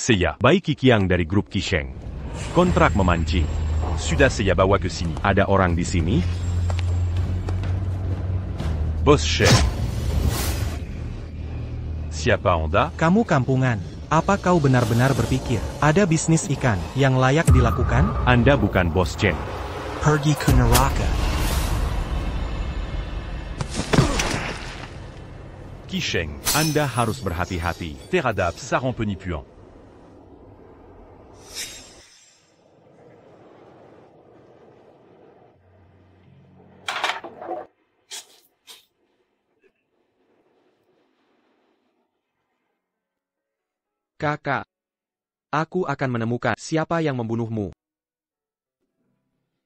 Saya, Bai Kikiang dari grup Kisheng. Kontrak memancing. Sudah saya bawa ke sini. Ada orang di sini? Bos Chef. Siapa Anda? Kamu kampungan. Apa kau benar-benar berpikir ada bisnis ikan yang layak dilakukan? Anda bukan bos Chen. Pergi ke neraka. Kisheng, Anda harus berhati-hati terhadap sarang penipuan. Kakak, aku akan menemukan siapa yang membunuhmu.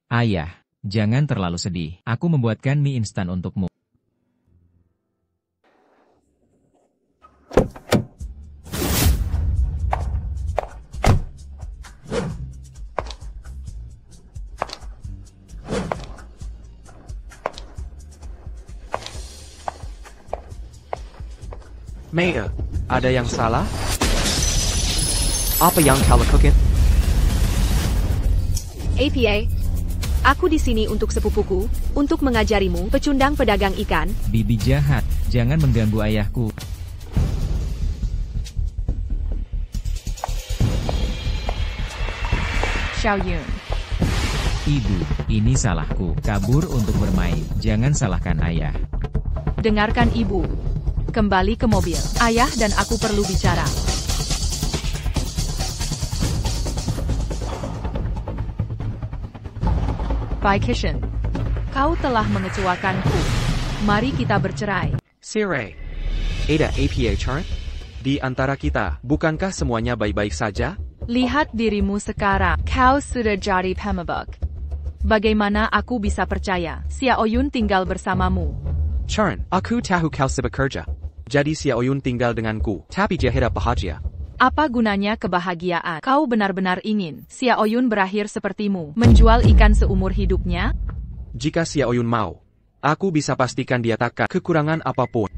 Ayah, jangan terlalu sedih. Aku membuatkan mie instan untukmu. Maya, ada yang salah? Apa yang kau lakukan? APA, aku di sini untuk sepupuku, untuk mengajarimu, pecundang pedagang ikan. Bibi jahat, jangan mengganggu ayahku. Xiaoyun. Ibu, ini salahku. Kabur untuk bermain. Jangan salahkan ayah. Dengarkan ibu. Kembali ke mobil. Ayah dan aku perlu bicara. Bai Kishen, kau telah mengecewakanku. Mari kita bercerai. Sire, ada APA chart? Di antara kita, bukankah semuanya baik-baik saja? Lihat dirimu sekarang. Kau sudah jadi pemabuk. Bagaimana aku bisa percaya Xiaoyun tinggal bersamamu? Charen, aku tahu kau sibuk kerja. Jadi Xiaoyun tinggal denganku, tapi dia tidak bahagia. Apa gunanya kebahagiaan? Kau benar-benar ingin Xiaoyun berakhir sepertimu, menjual ikan seumur hidupnya? Jika Xiaoyun mau, aku bisa pastikan dia takkan kekurangan apapun.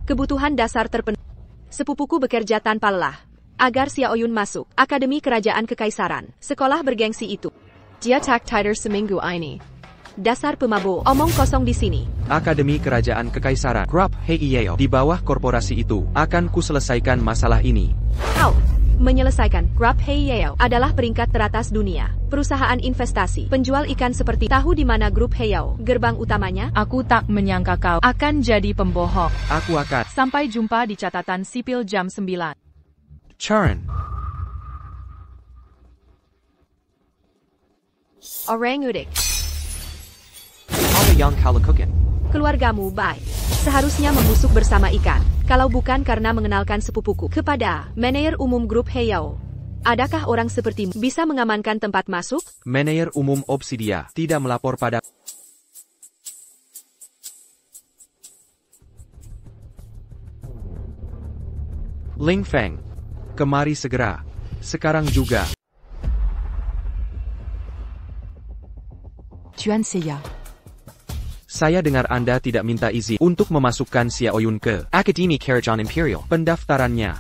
Kebutuhan dasar terpenuhi. Sepupuku bekerja tanpa lelah agar Xiaoyun masuk Akademi Kerajaan Kekaisaran, sekolah bergengsi itu. Dia tak tidur seminggu ini. Dasar pemabuk, omong kosong di sini. Akademi Kerajaan Kekaisaran, Grup Heiao, di bawah korporasi itu, akan kuselesaikan masalah ini. Kau menyelesaikan. Grup Heiao adalah peringkat teratas dunia. Perusahaan investasi, penjual ikan seperti tahu di mana Grup Heiao, gerbang utamanya? Aku tak menyangka kau akan jadi pembohong. Aku akan. Sampai jumpa di catatan sipil jam 9. Charen. Orang udik. Apa yang kau lakukan? Keluargamu baik. Seharusnya membusuk bersama ikan. Kalau bukan karena mengenalkan sepupuku kepada manajer umum Grup Heiao. Adakah orang sepertimu bisa mengamankan tempat masuk? Manajer umum Obsidia tidak melapor pada... Ling Feng, kemari segera. Sekarang juga. Tuan Seiya. Saya dengar Anda tidak minta izin untuk memasukkan Xiaoyun ke Akademi Kerajaan Imperial. Pendaftarannya.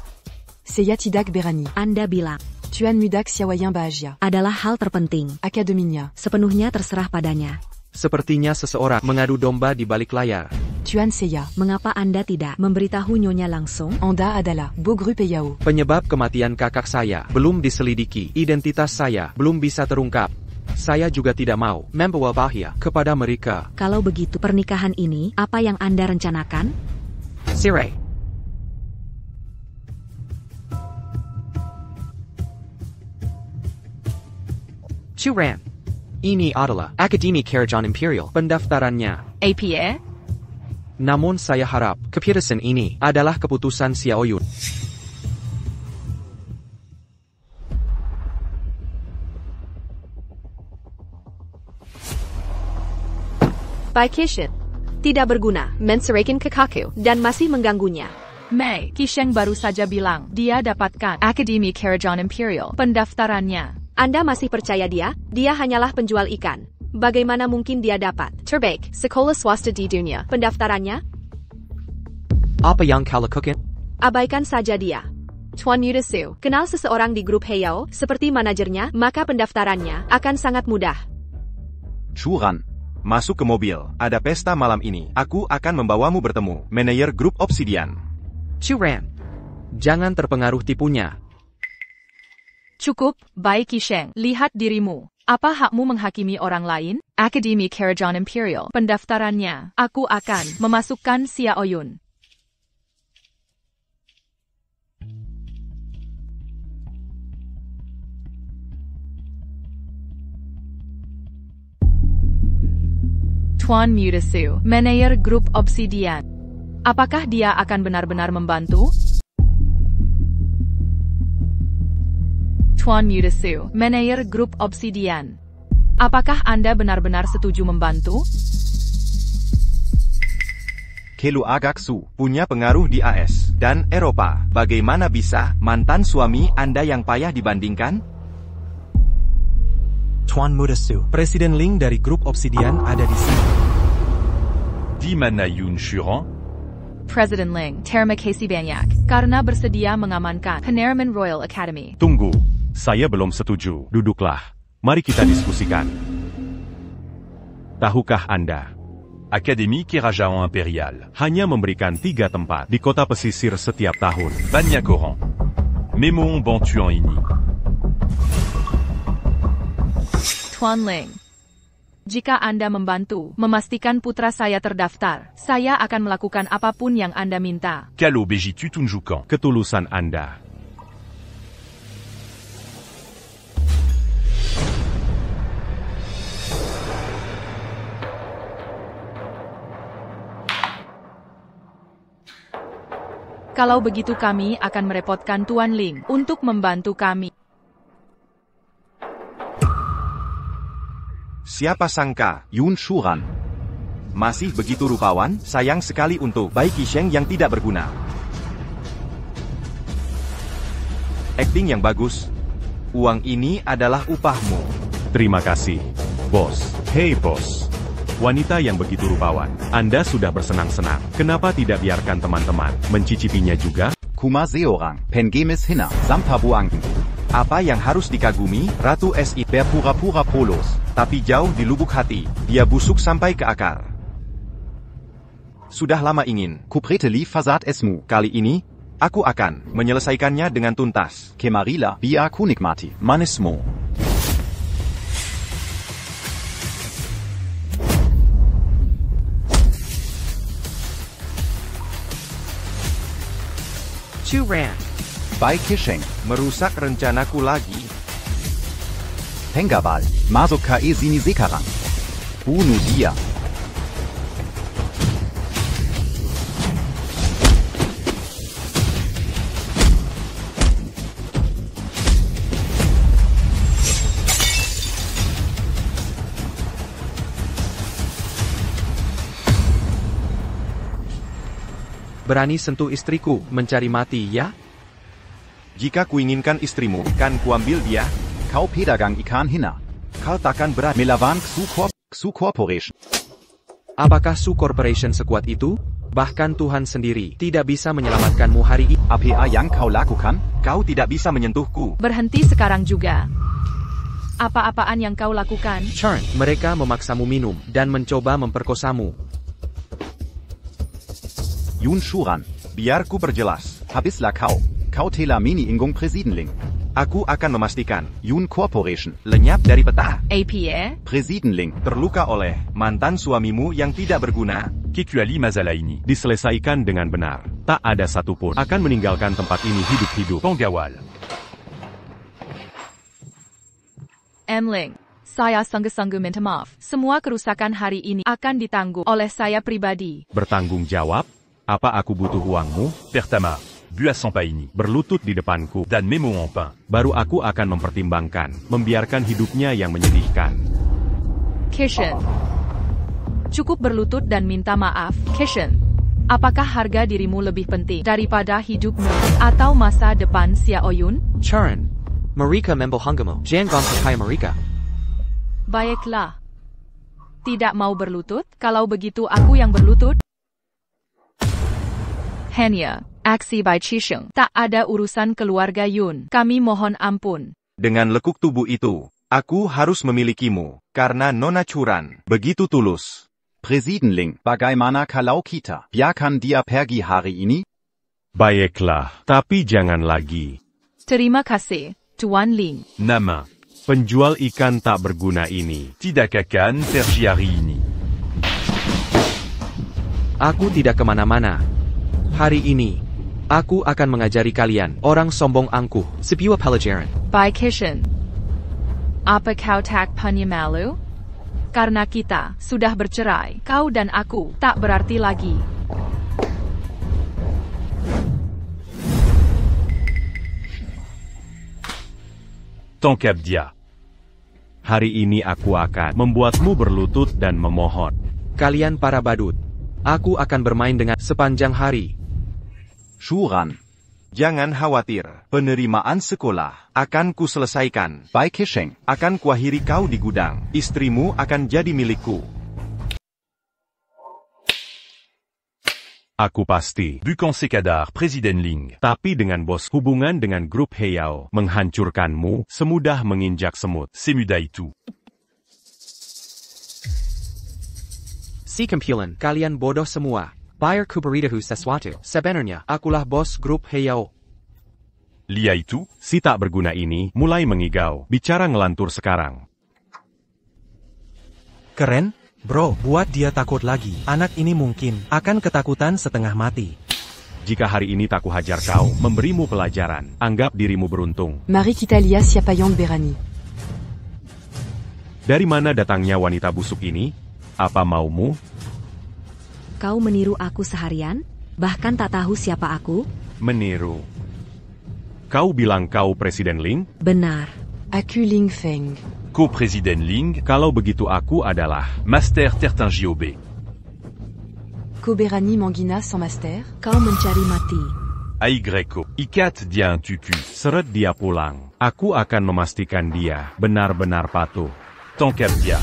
Seiya tidak berani. Anda bilang Tuan Mudak Xiaoyan bahagia. adalah hal terpenting. Akademinya. Sepenuhnya terserah padanya. Sepertinya seseorang mengadu domba di balik layar. Tuan Seiya. Mengapa Anda tidak memberitahu Nyonya langsung? Anda adalah Beau Grup Heiao. Penyebab kematian kakak saya belum diselidiki. Identitas saya belum bisa terungkap. Saya juga tidak mau membawa bahaya kepada mereka. Kalau begitu pernikahan ini, apa yang Anda rencanakan? Sire. Churan. Ini adalah Akademi Kerajaan Imperial. Pendaftarannya. APA? Namun saya harap keputusan ini adalah keputusan Xiaoyun. Bai Kishen. Tidak berguna, menceraikan kekakku, dan masih mengganggunya. Mei Kisheng baru saja bilang dia dapatkan Akademi Kerajaan Imperial pendaftarannya. Anda masih percaya dia? Dia hanyalah penjual ikan. Bagaimana mungkin dia dapat terbaik sekolah swasta di dunia? Pendaftarannya? Apa yang kau lakukan? Abaikan saja dia. Tuan Yudesu, kenal seseorang di grup Heiyao, seperti manajernya, maka pendaftarannya akan sangat mudah. Churan, masuk ke mobil. Ada pesta malam ini. Aku akan membawamu bertemu manajer grup Obsidian. Churan, jangan terpengaruh tipunya. Cukup, Bai Qisheng, lihat dirimu. Apa hakmu menghakimi orang lain? Akademi Kerajaan Imperial. Pendaftarannya, aku akan memasukkan Xiao Yun. Tuan Yudesu, manajer grup Obsidian. Apakah dia akan benar-benar membantu? Tuan Yudesu, manajer grup Obsidian. Apakah Anda benar-benar setuju membantu? Kelu Agaksu punya pengaruh di AS dan Eropa. Bagaimana bisa mantan suami Anda yang payah dibandingkan? Tuan Mudesu, Presiden Ling dari grup Obsidian ada di sini. Di mana Yun Shuran? Presiden Ling, terima kasih banyak karena bersedia mengamankan Peneraman Royal Academy. Tunggu, saya belum setuju. Duduklah, mari kita diskusikan. Tahukah Anda? Akademi Kerajaan Imperial hanya memberikan 3 tempat di kota pesisir setiap tahun. Banyak orang. Memang bantuan ini. Tuan Ling, jika Anda membantu memastikan putra saya terdaftar, saya akan melakukan apapun yang Anda minta. Kalau begitu tunjukkan ketulusan Anda. Kalau begitu kami akan merepotkan Tuan Ling untuk membantu kami. Siapa sangka, Yun Shuran masih begitu rupawan, sayang sekali untuk Bai Qisheng yang tidak berguna. Akting yang bagus. Uang ini adalah upahmu. Terima kasih, bos. Hei bos. Wanita yang begitu rupawan. Anda sudah bersenang-senang. Kenapa tidak biarkan teman-teman mencicipinya juga? Kuma Seorang, Pengemis Hina, Sampabuangken. Apa yang harus dikagumi, Ratu SI berpura-pura polos, tapi jauh di lubuk hati, dia busuk sampai ke akar. Sudah lama ingin, Kupreteli Fasad Esmu. kali ini, aku akan menyelesaikannya dengan tuntas. Kemarila, Bia Kunikmati. Manismo. Churan, Bai Qisheng. Merusak rencanaku lagi. Pengabal, Masuk Kae Sini Sekarang. Bunuh dia. berani sentuh istriku, mencari mati ya? Jika kuinginkan istrimu, kan kuambil dia? Kau pedagang ikan hina. Kau takkan berani Melawan Xu Corporation. Apakah Su Corporation sekuat itu? Bahkan Tuhan sendiri tidak bisa menyelamatkanmu hari ini. Apa yang kau lakukan? Kau tidak bisa menyentuhku. Berhenti sekarang juga. Apa-apaan yang kau lakukan? Churn, mereka memaksamu minum dan mencoba memperkosamu. Yun Shuran. Biar ku perjelas. Habislah kau. Kau telah mini-inggung Presidenling. Aku akan memastikan Yun Corporation. lenyap dari peta. APA? Presidenling. Terluka oleh mantan suamimu yang tidak berguna. Kecuali masalah ini diselesaikan dengan benar. Tak ada satupun akan meninggalkan tempat ini hidup-hidup. Penggawal. Ling, saya sungguh-sungguh minta maaf. Semua kerusakan hari ini akan ditanggung oleh saya pribadi. Bertanggung jawab? Apa aku butuh uangmu? Pertama, Bua Sampaini berlutut di depanku dan Memo Empin. Baru aku akan mempertimbangkan membiarkan hidupnya yang menyedihkan. Kishen. Cukup berlutut dan minta maaf, Kishen. Apakah harga dirimu lebih penting daripada hidupmu atau masa depan Xiao Yun? Churn, mereka membohongimu. Jangan percaya mereka. Baiklah. Tidak mau berlutut? Kalau begitu aku yang berlutut. Hanya, aksi by Chisheng. Tak ada urusan keluarga Yun. Kami mohon ampun. Dengan lekuk tubuh itu, aku harus memilikimu, karena Nona Churan begitu tulus. Presiden Ling, bagaimana kalau kita biarkan dia pergi hari ini? Baiklah, tapi jangan lagi. Terima kasih, Tuan Ling. Nama penjual ikan tak berguna ini tidak akan terjadi hari ini. Aku tidak kemana-mana. Hari ini, aku akan mengajari kalian, orang sombong angkuh, sebuah pelajaran. By Kishen. Apa kau tak punya malu? Karena kita sudah bercerai, kau dan aku tak berarti lagi. Tongkap dia. Hari ini aku akan membuatmu berlutut dan memohon. Kalian para badut, aku akan bermain dengan sepanjang hari. Churan, Jangan khawatir, penerimaan sekolah akan kuselesaikan. Bai Kisheng, Akan kuakhiri kau di gudang. Istrimu akan jadi milikku. Aku pasti bukan sekadar Presiden Ling, tapi dengan bos hubungan dengan grup Heyao menghancurkanmu semudah menginjak semut. Semudah itu. Si kumpulan, kalian bodoh semua. Bayar ku beritahu sesuatu. Sebenarnya, akulah bos grup Heyao. Lia itu, si tak berguna ini, mulai mengigau. Bicara ngelantur sekarang. Keren, bro, buat dia takut lagi. Anak ini mungkin akan ketakutan setengah mati. Jika hari ini tak kuhajar kau, memberimu pelajaran, anggap dirimu beruntung. Marie Kitalia Siapayang Berani. Dari mana datangnya wanita busuk ini? Apa maumu? Kau meniru aku seharian? Bahkan tak tahu siapa aku? Meniru. Kau bilang kau Presiden Ling? Benar. Aku Ling Feng. Ku Presiden Ling, kalau begitu aku adalah Master Tertangiobe. Ko Berani Mangina sans master. Kau mencari mati. Aigreko, ikat dia en tuku. Seret dia pulang. Aku akan memastikan dia benar-benar patuh. Tongkap dia.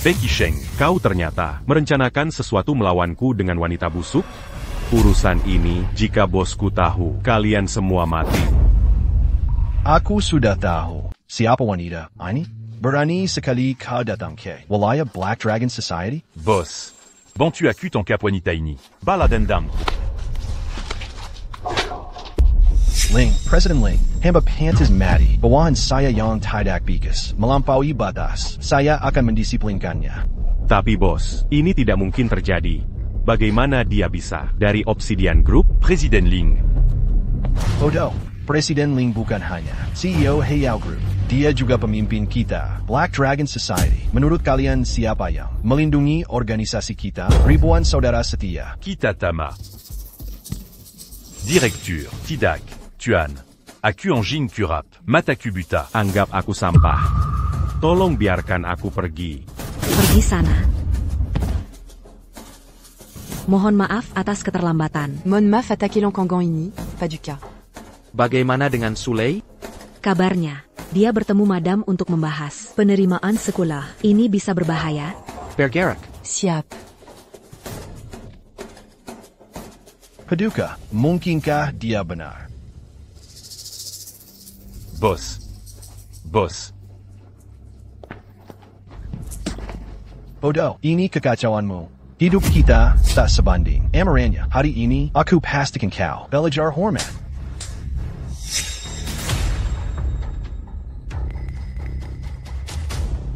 Becky Sheng, kau ternyata merencanakan sesuatu melawanku dengan wanita busuk? Urusan ini, jika bosku tahu, kalian semua mati. Aku sudah tahu siapa wanita ini. Berani sekali kau datang ke wilayah Black Dragon Society? Bos, bantu aku tongkap wanita ini. Bala dendam. Ling, President Ling, hamba pantas mati. Bawahan saya yang tidak bikas melampaui batas. Saya akan mendisiplinkannya. Tapi bos, ini tidak mungkin terjadi. Bagaimana dia bisa dari Obsidian Group, Presiden Ling? Bodoh, Presiden Ling bukan hanya CEO Heyao Group. Dia juga pemimpin kita, Black Dragon Society. Menurut kalian siapa yang melindungi organisasi kita? Ribuan saudara setia. Kita tama. Direktur, tidak. Tuan, aku anjing kurap, mataku buta. Anggap aku sampah. Tolong biarkan aku pergi. Pergi sana. Mohon maaf atas keterlambatan. Mon maf attaqué l'encangan ini. Pas du cas. Bagaimana dengan Sulei? Kabarnya, dia bertemu madam untuk membahas penerimaan sekolah. Ini bisa berbahaya. Bergerak. Siap. Paduka, mungkinkah dia benar? Bos. Bos. Bodoh, ini kekacauanmu. Hidup kita tak sebanding. Amarannya, hari ini aku pastikan kau belajar hormat.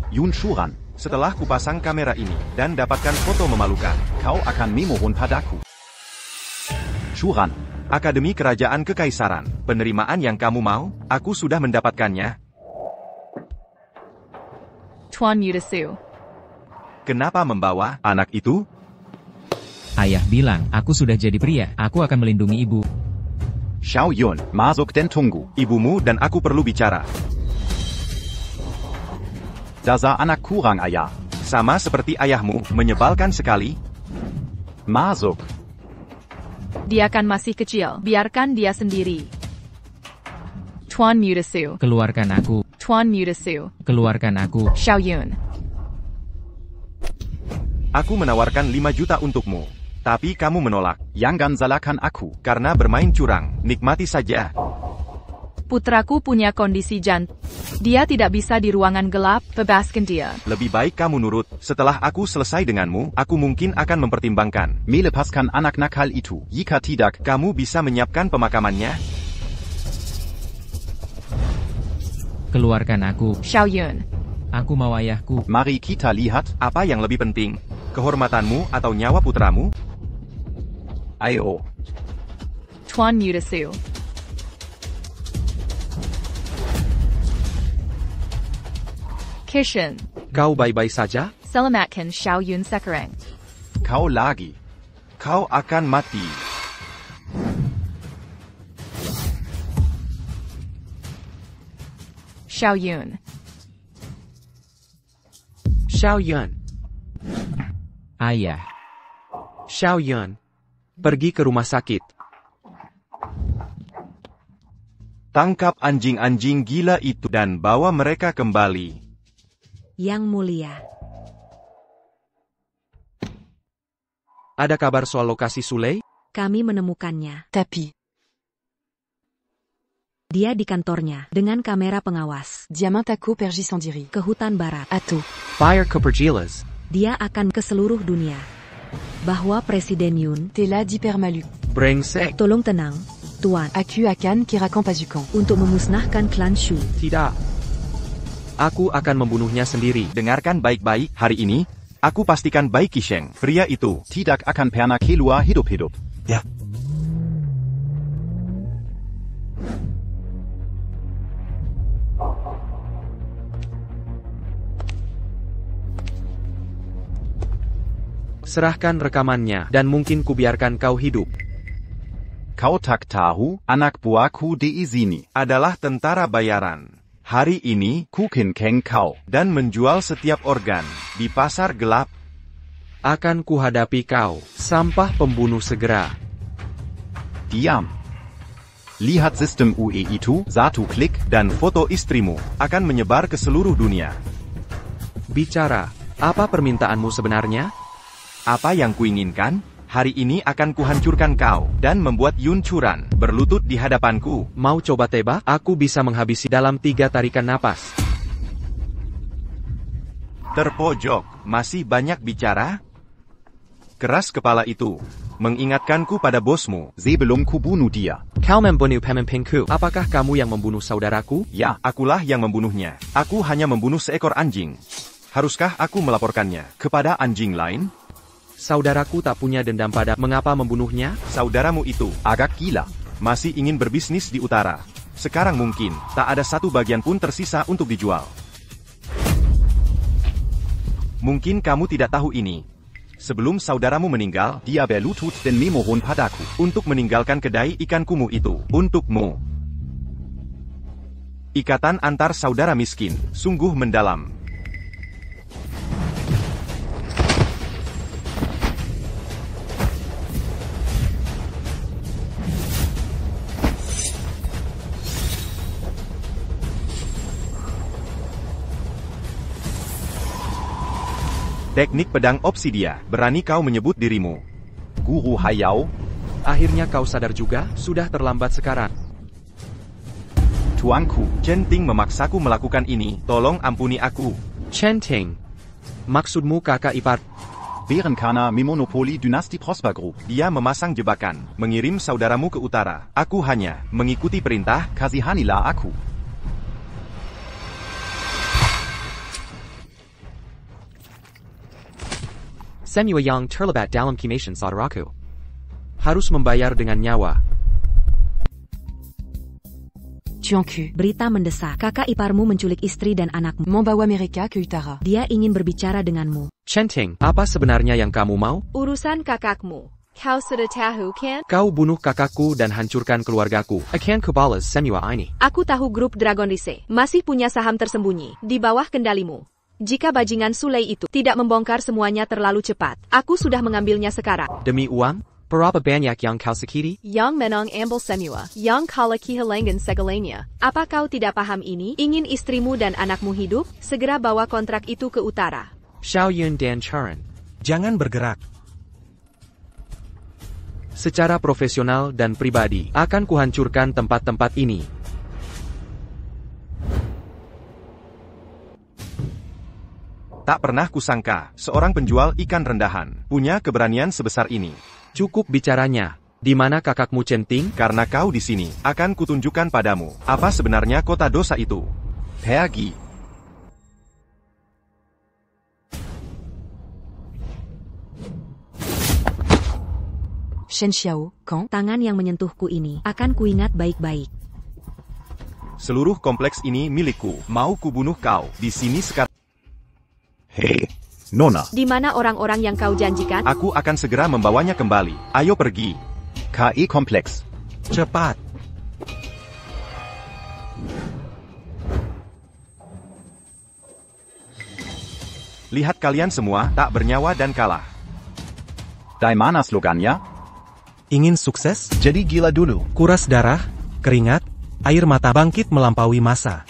Yun Churan, Setelah kupasang kamera ini dan dapatkan foto memalukan, kau akan memohon padaku. Churan, Akademi Kerajaan Kekaisaran, penerimaan yang kamu mau, aku sudah mendapatkannya. Tuan Yudasu. Kenapa membawa anak itu? Ayah bilang, aku sudah jadi pria, aku akan melindungi ibu. Xiao Yun, masuk dan tunggu. Ibumu dan aku perlu bicara. Dasar anak kurang ayah. Sama seperti ayahmu, menyebalkan sekali. Masuk. Dia kan masih kecil, biarkan dia sendiri. Tuan Mutesu. Keluarkan aku. Tuan Mutesu. Keluarkan aku. Xiaoyun. Aku menawarkan 5 juta untukmu. Tapi kamu menolak. Jangan salahkan aku. Karena bermain curang. Nikmati saja. Putraku punya kondisi jantung. Dia tidak bisa di ruangan gelap, bebaskan dia. Lebih baik kamu nurut. Setelah aku selesai denganmu, aku mungkin akan mempertimbangkan. Melepaskan anak nakal itu. Jika tidak, Kamu bisa menyiapkan pemakamannya? Keluarkan aku. Xiaoyun. Aku mau ayahku. mari kita lihat. Apa yang lebih penting? Kehormatanmu atau nyawa putramu? Ayo. Tuan Mutesu. Kishin. Kau baik-baik saja? Selamatkan Xiaoyun sekarang. Kau lagi. Kau akan mati. Xiaoyun. Xiaoyun. Ayah. Xiaoyun. Pergi ke rumah sakit. Tangkap anjing-anjing gila itu dan bawa mereka kembali. Yang mulia. Ada kabar soal lokasi Sule? Kami menemukannya. Tapi. Dia di kantornya, dengan kamera pengawas. Diamantako Pergisandiri. Ke hutan barat. Ato. Fire ke Pergilas. Dia akan ke seluruh dunia. Bahwa Presiden Yun, Tela d'Hypermalu. Brengsek. tolong tenang, Tuan, Aku akan kirakan pasukan. untuk memusnahkan klan Shu. Tidak. Aku akan membunuhnya sendiri. Dengarkan baik-baik, hari ini, aku pastikan Bai Qisheng, pria itu. Tidak akan pernah keluar hidup-hidup. Ya. Serahkan rekamannya, dan mungkin kubiarkan kau hidup. Kau tak tahu, anak buahku di sini Adalah tentara bayaran. Hari ini, Kukin Keng kau. dan menjual setiap organ di pasar gelap. Akan kuhadapi kau, sampah pembunuh segera. Diam. Lihat sistem UE itu, satu klik, Dan foto istrimu akan menyebar ke seluruh dunia. Bicara, apa permintaanmu sebenarnya? Apa yang kuinginkan? Hari ini akan kuhancurkan kau dan membuat Yun Churan berlutut di hadapanku. Mau coba tebak? Aku bisa menghabisi dalam 3 tarikan napas. Terpojok, masih banyak bicara? Keras kepala itu mengingatkanku pada bosmu. sebelum ku bunuh dia. Kau membunuh pemimpinku. Apakah kamu yang membunuh saudaraku? Ya, Akulah yang membunuhnya. Aku hanya membunuh seekor anjing. Haruskah aku melaporkannya kepada anjing lain? Saudaraku tak punya dendam pada mengapa membunuhnya? Saudaramu itu agak gila. masih ingin berbisnis di utara. Sekarang mungkin tak ada satu bagian pun tersisa untuk dijual. Mungkin kamu tidak tahu ini. Sebelum saudaramu meninggal, Dia berlutut dan memohon padaku. untuk meninggalkan kedai ikan kumuh itu, untukmu. Ikatan antar saudara miskin, sungguh mendalam. Teknik pedang obsidia, berani kau menyebut dirimu. Guru Hayao, Akhirnya kau sadar juga, sudah terlambat sekarang. tuanku. Chen Ting memaksaku melakukan ini, tolong ampuni aku. Chen Ting. Maksudmu kakak ipar? Bärenkana memonopoli Dynastie Prosper Group. Dia memasang jebakan, mengirim saudaramu ke utara. Aku hanya mengikuti perintah. Kasihanilah aku. Semua yang terlibat dalam kematian saudaraku harus membayar dengan nyawa. Tuanku. Berita mendesak, kakak iparmu menculik istri dan anakmu. Membawa mereka ke utara. Dia ingin berbicara denganmu. Chen Ting, apa sebenarnya yang kamu mau? Urusan kakakmu. Kau sudah tahu kan? Kau bunuh kakakku dan hancurkan keluargaku. Akan kubalas semua ini. Aku tahu grup Dragon Rise masih punya saham tersembunyi di bawah kendalimu. Jika bajingan Sule itu tidak membongkar semuanya terlalu cepat, aku sudah mengambilnya sekarang. Demi uang? Berapa banyak yang kau sakiti? Yang menang ambil semua, yang kalah kehilangan segalanya. Apa kau tidak paham ini? Ingin istrimu dan anakmu hidup? Segera bawa kontrak itu ke utara. Xiaoyun dan Charon. Jangan bergerak. Secara profesional dan pribadi, akan kuhancurkan tempat-tempat ini. Tak pernah kusangka, seorang penjual ikan rendahan punya keberanian sebesar ini. Cukup bicaranya. Di mana kakakmu Centing? Karena kau di sini, akan kutunjukkan padamu apa sebenarnya kota dosa itu. Pergi. Shen Xiao, quand? Tangan yang menyentuhku ini akan kuingat baik-baik. Seluruh kompleks ini milikku. Mau kubunuh kau di sini sekarang. Hei, Nona. Di mana orang-orang yang kau janjikan? Aku akan segera membawanya kembali. Ayo pergi. KE Kompleks. Cepat. Lihat kalian semua, tak bernyawa dan kalah. Di mana slogannya? Ingin sukses? Jadi gila dulu. Kuras darah, keringat, air mata bangkit melampaui masa.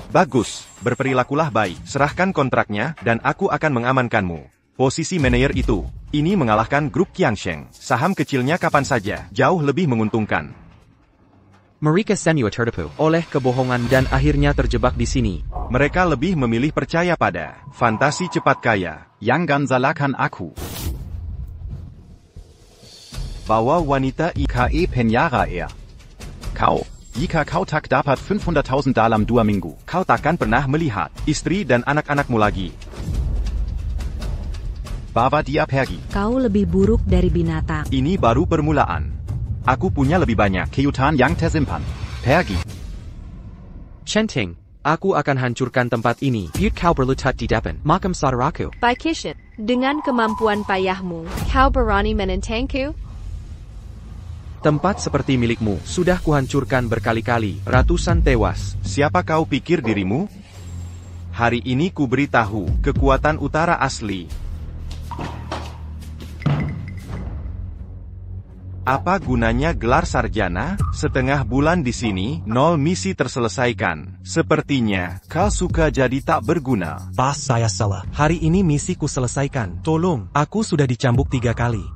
Bagus, berperilakulah baik. Serahkan kontraknya, dan aku akan mengamankanmu. Posisi manajer itu, ini mengalahkan grup Qiangsheng. Saham kecilnya kapan saja, jauh lebih menguntungkan. Mereka semua tertipu oleh kebohongan dan akhirnya terjebak di sini. Mereka lebih memilih percaya pada fantasi cepat kaya. Jangan salahkan aku. Bawa wanita KE Penyara Kau. Jika kau tak dapat 500.000 dalam 2 minggu, kau takkan pernah melihat istri dan anak-anakmu lagi. bawa dia pergi. Kau lebih buruk dari binatang. Ini baru permulaan. Aku punya lebih banyak. Keyutan yang tersimpan. Pergi. Centing, aku akan hancurkan tempat ini. Yut kau berlutut di depan makam saudaraku. Baikishin, dengan kemampuan payahmu, kau berani menentangku? Tempat seperti milikmu sudah kuhancurkan berkali-kali, ratusan tewas. Siapa kau pikir dirimu? Hari ini ku beritahu kekuatan utara asli. Apa gunanya gelar sarjana? Setengah bulan di sini, 0 misi terselesaikan. Sepertinya kau suka jadi tak berguna. Pas saya salah. Hari ini misi ku selesaikan. Tolong, aku sudah dicambuk 3 kali.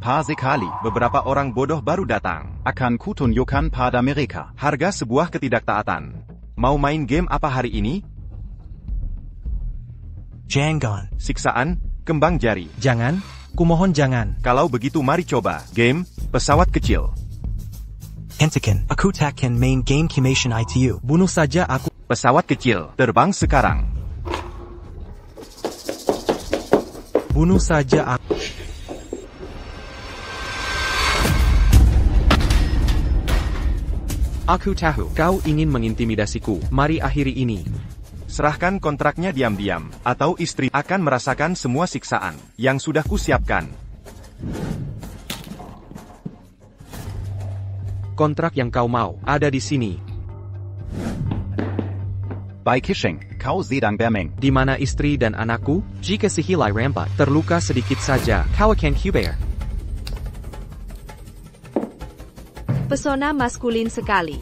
Sekali. Beberapa orang bodoh baru datang. Akan kutunjukkan pada mereka. Harga sebuah ketidaktaatan. Mau main game apa hari ini? Jangan. Siksaan, kembang jari. Jangan, kumohon jangan. Kalau begitu mari coba. Game, pesawat kecil. Hentikan, aku takkan main game Kimation ITU. Bunuh saja aku. Pesawat kecil, terbang sekarang. Bunuh saja aku. Aku tahu, kau ingin mengintimidasiku. Mari akhiri ini. Serahkan kontraknya diam-diam, atau istri akan merasakan semua siksaan yang sudah kusiapkan. Kontrak yang kau mau ada di sini. Bei Kishing, kau sedang bermain. Di mana istri dan anakku? Jika si Hilai rampat terluka sedikit saja, kau akan kubayar. Pesona maskulin sekali.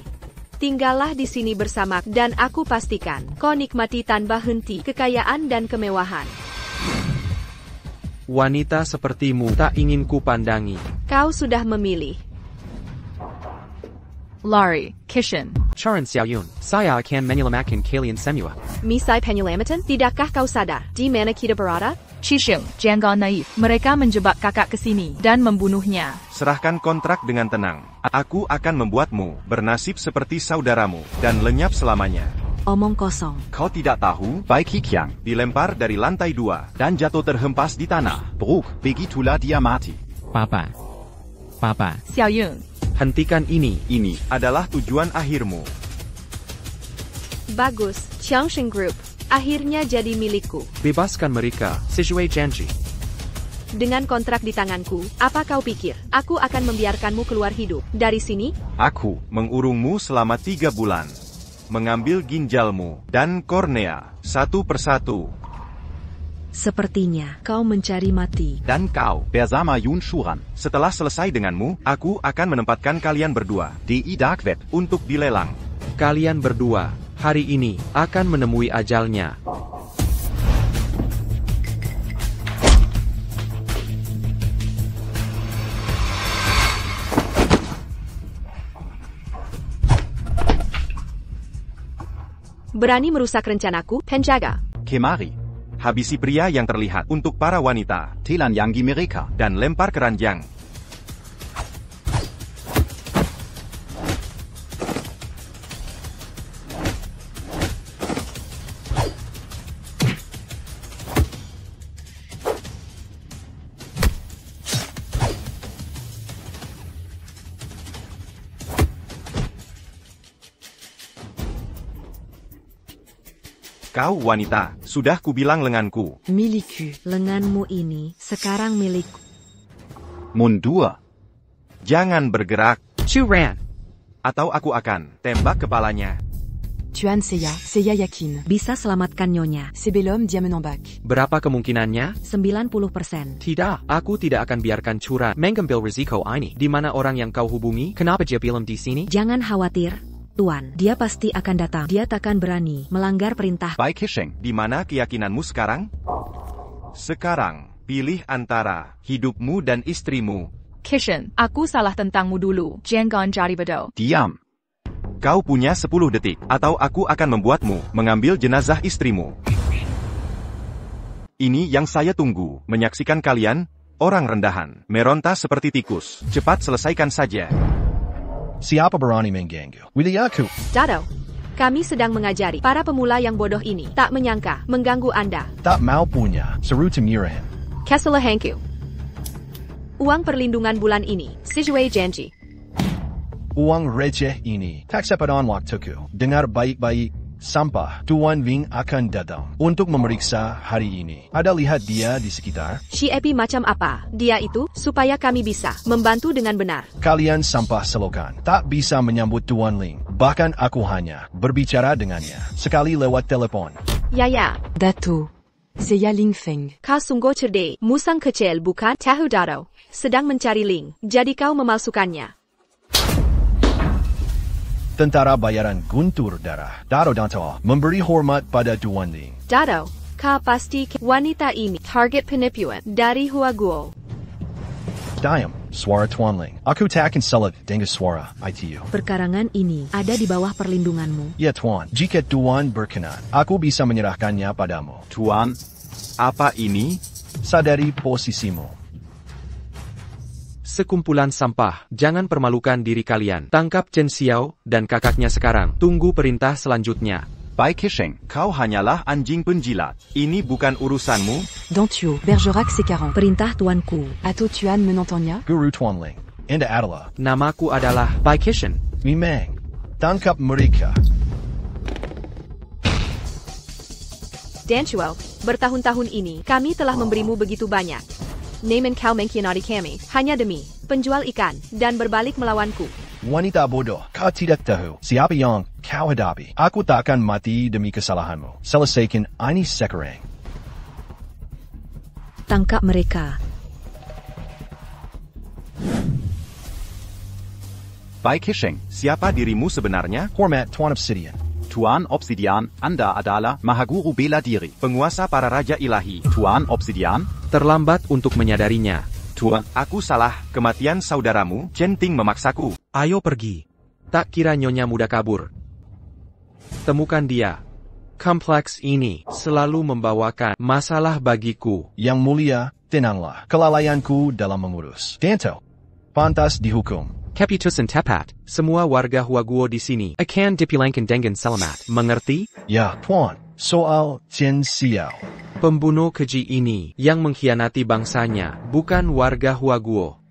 Tinggallah di sini bersama dan aku pastikan kau nikmati tanpa henti kekayaan dan kemewahan. Wanita sepertimu tak ingin ku pandangi. Kau sudah memilih. Lari, Kishin. Charon Xiaoyun, saya akan menyelamatkan kalian semua. Misai penyelamatan, tidakkah kau sadar di mana kita berada? Chishu, jangan naif. Mereka menjebak kakak ke sini dan membunuhnya. Serahkan kontrak dengan tenang. Aku akan membuatmu bernasib seperti saudaramu dan lenyap selamanya. Omong kosong. Kau tidak tahu? Bei Kikiang, Dilempar dari lantai 2 dan jatuh terhempas di tanah. Bruk, begitulah dia mati. Papa. Papa. Xiaoyun. Hentikan ini. Ini Adalah tujuan akhirmu. Bagus, Qiangsheng Group. Akhirnya jadi milikku. Bebaskan mereka, sesuai janji. Dengan kontrak di tanganku, apa kau pikir? Aku akan membiarkanmu keluar hidup dari sini? aku. Mengurungmu selama 3 bulan. Mengambil ginjalmu dan kornea satu persatu. Sepertinya kau mencari mati. Dan kau, bersama Yun Shuran. Setelah selesai denganmu, aku akan menempatkan kalian berdua Di Dark Web. untuk dilelang. Kalian berdua, hari ini, akan menemui ajalnya. Berani merusak rencanaku, penjaga. Kemari. Habisi pria yang terlihat untuk para wanita, Telanjangi mereka. dan lempar keranjang. Kau wanita, sudah kubilang lenganku. Miliku. Lenganmu ini sekarang milikku. Mundur. Jangan bergerak, Churan. atau aku akan tembak kepalanya. Tuan Seiya Yakin. Bisa selamatkan nyonya. Sebelum dia menembak. Berapa kemungkinannya? 90%. Tidak, aku tidak akan biarkan Churan mengambil risiko ini. Di mana orang yang kau hubungi? Kenapa dia bilang di sini? Jangan khawatir, Tuan. Dia pasti akan datang. Dia takkan berani melanggar perintah. Bei Kisheng. Di mana keyakinanmu sekarang? Sekarang, pilih antara hidupmu dan istrimu. Kishan, aku salah tentangmu dulu. Jangan jadi bodoh. Diam. Kau punya 10 detik, atau aku akan membuatmu mengambil jenazah istrimu. Ini yang saya tunggu, menyaksikan kalian, orang rendahan, meronta seperti tikus. Cepat selesaikan saja. Siapa berani mengganggu wilayahku? Dado, kami sedang mengajari para pemula yang bodoh ini. Tak menyangka mengganggu Anda. Tak mau punya seru Temirahan. Kesala Hanku. Uang perlindungan bulan ini, Sijue janji. Uang receh ini tak sepadan waktuku. Dengar baik-baik. Sampah Tuan Ving akan datang untuk memeriksa hari ini. Ada lihat dia di sekitar? Si Epi macam apa? Dia itu, supaya kami bisa membantu dengan benar. Kalian sampah selokan. Tak bisa menyambut Tuan Ling. Bahkan aku hanya berbicara dengannya sekali lewat telepon. Ya. Dato. Seiya Ling Feng. Kau sungguh cerdik. Musang kecil bukan? Tahu Dado. Sedang mencari Ling. Jadi kau memalsukannya. Tentara bayaran guntur darah. Dado Danto memberi hormat pada Tuan Ling. Dado, kau pasti wanita ini target penipuan dari Huaguo. Diam, suara Tuan Ling. Aku takkan salah dengan suara ITU. Perkarangan ini ada di bawah perlindunganmu. Ya Tuan, jika Tuan berkenan, aku bisa menyerahkannya padamu. Tuan. Apa ini? Sadari posisimu. Sekumpulan sampah, jangan permalukan diri kalian. Tangkap Chen Xiao dan kakaknya sekarang. Tunggu perintah selanjutnya. Bei Kisheng. Kau hanyalah anjing penjilat. Ini bukan urusanmu. Dantio. Bergerac C40. Perintah tuanku. Atau Tuan menentangnya? Guru Tuan Ling. Anda adalah Namaku adalah Bai Kishan. Mimeng. Tangkap mereka. Danchuel, bertahun-tahun ini kami telah memberimu begitu banyak. Namun kau mengkhianati kami, hanya demi penjual ikan, dan berbalik melawanku. Wanita bodoh, kau tidak tahu siapa yang kau hadapi. Aku takkan mati demi kesalahanmu. Selesaikan ini sekarang. Tangkap mereka. Bei Kisheng. Siapa dirimu sebenarnya? Hormat Tuan Obsidian. Tuan Obsidian, Anda adalah Mahaguru Bela Diri. Penguasa para raja ilahi. Tuan Obsidian. Terlambat untuk menyadarinya. Tuan. Aku salah, kematian saudaramu, Chen Ting memaksaku. Ayo pergi. Tak kira nyonya muda kabur. Temukan dia. Kompleks ini selalu membawakan masalah bagiku. Yang mulia, tenanglah. Kelalaianku dalam mengurus. Danto. Pantas dihukum. Keputusan tepat. Semua warga Huaguo di sini akan dipulangkan dengan selamat. Mengerti? Ya, Tuan. Soal Chen Xiao. Pembunuh keji ini yang mengkhianati bangsanya, bukan warga Huaguo.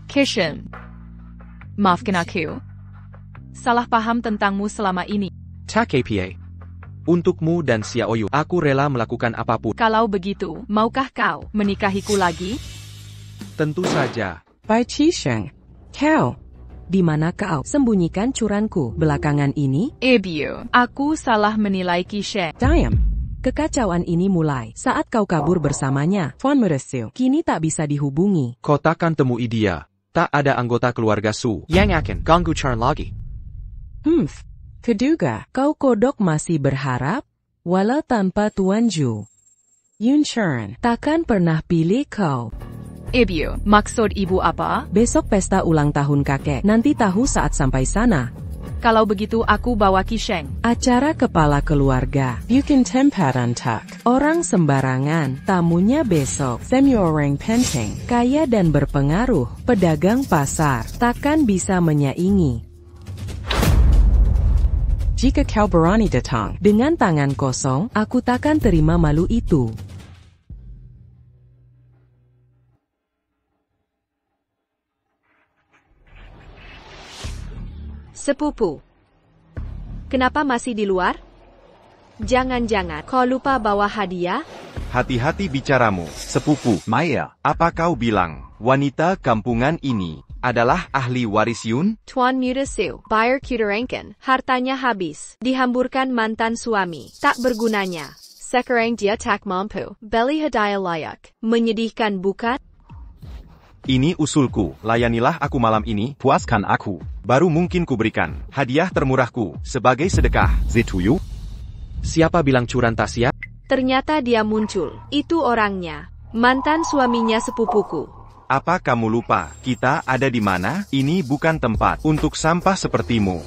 Kishan, maafkan aku. Salah paham tentangmu selama ini. Tak apa. Untukmu dan Xiaoyu, aku rela melakukan apapun. Kalau begitu, maukah kau menikahiku lagi? Tentu saja. Bai Qisheng, kau, di mana kau sembunyikan curanku belakangan ini? Ebio, aku salah menilai Qisheng. Diam. Kekacauan ini mulai saat kau kabur bersamanya. Tuan Meresu kini tak bisa dihubungi. Kau takkan temui dia. Tak ada anggota keluarga Su yang akan ganggu Chern lagi. Keduga, kau kodok masih berharap? Walau tanpa Tuan Ju, Yun Chern takkan pernah pilih kau. Ebio, maksud ibu apa? Besok pesta ulang tahun kakek, nanti tahu saat sampai sana. Kalau begitu aku bawa Qisheng. Acara kepala keluarga, bukan tempat antak orang sembarangan. Tamunya besok, orang penting, kaya dan berpengaruh, pedagang pasar, takkan bisa menyaingi. Jika kau berani datang dengan tangan kosong, aku takkan terima malu itu. Sepupu. Kenapa masih di luar? Jangan-jangan kau lupa bawa hadiah? Hati-hati bicaramu, sepupu. Maya, Apa kau bilang, wanita kampungan ini adalah ahli waris Yun? Tuan Mudasu, Buyer Kuderangkan, hartanya habis, dihamburkan mantan suami, tak bergunanya. Sekarang dia tak mampu, beli hadiah layak. Menyedihkan bukan? Ini usulku, layanilah aku malam ini, puaskan aku. baru mungkin kuberikan hadiah termurahku sebagai sedekah. Zituyu? Siapa bilang curan Tasya? Ternyata dia muncul, itu orangnya. Mantan suaminya sepupuku. Apa kamu lupa, kita ada di mana? Ini bukan tempat untuk sampah sepertimu.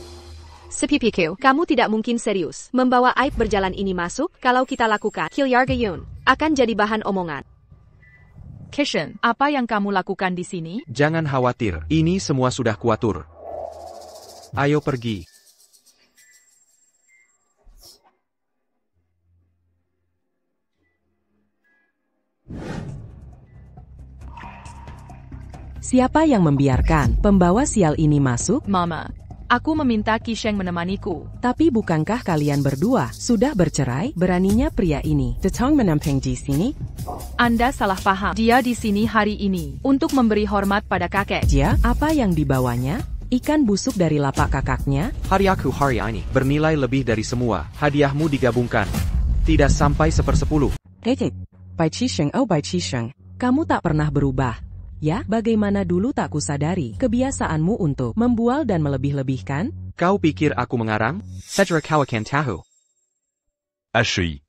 Sepupuku, kamu tidak mungkin serius membawa aib berjalan ini masuk. Kalau kita lakukan, Kilyarga Yun akan jadi bahan omongan. Qisheng, apa yang kamu lakukan di sini? Jangan khawatir, ini semua sudah kuatur. Ayo pergi. Siapa yang membiarkan pembawa sial ini masuk? Mama, aku meminta Qisheng menemaniku. Tapi bukankah kalian berdua sudah bercerai? Beraninya pria ini datang menampung di sini? Anda salah paham. Dia di sini hari ini untuk memberi hormat pada kakek. Dia, apa yang dibawanya? Ikan busuk dari lapak kakaknya? Hari aku hari ini bernilai lebih dari semua. Hadiahmu digabungkan. Tidak sampai 1/10. Bai Qisheng, oh Bai Qisheng, kamu tak pernah berubah. Ya, bagaimana dulu tak kusadari kebiasaanmu untuk membual dan melebih-lebihkan? Kau pikir aku mengarang? Sedra kau akan tahu. Ashley.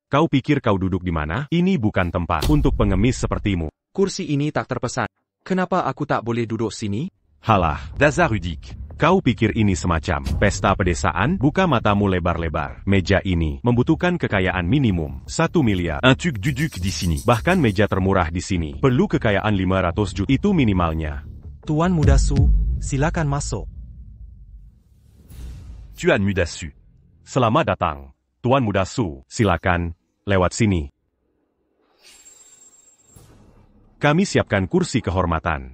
Kau pikir kau duduk di mana? Ini bukan tempat untuk pengemis sepertimu. Kursi ini tak terpesan. Kenapa aku tak boleh duduk sini? Halah, dasar rudik. Kau pikir ini semacam pesta pedesaan? Buka matamu lebar-lebar. Meja ini membutuhkan kekayaan minimum 1 miliar. Un truc duduk di sini. Bahkan meja termurah di sini perlu kekayaan 500 juta. Itu minimalnya. Tuan Mudasu, silakan masuk. Tuan Mudasu. Selamat datang. Tuan Mudasu, silakan lewat sini. Kami siapkan kursi kehormatan.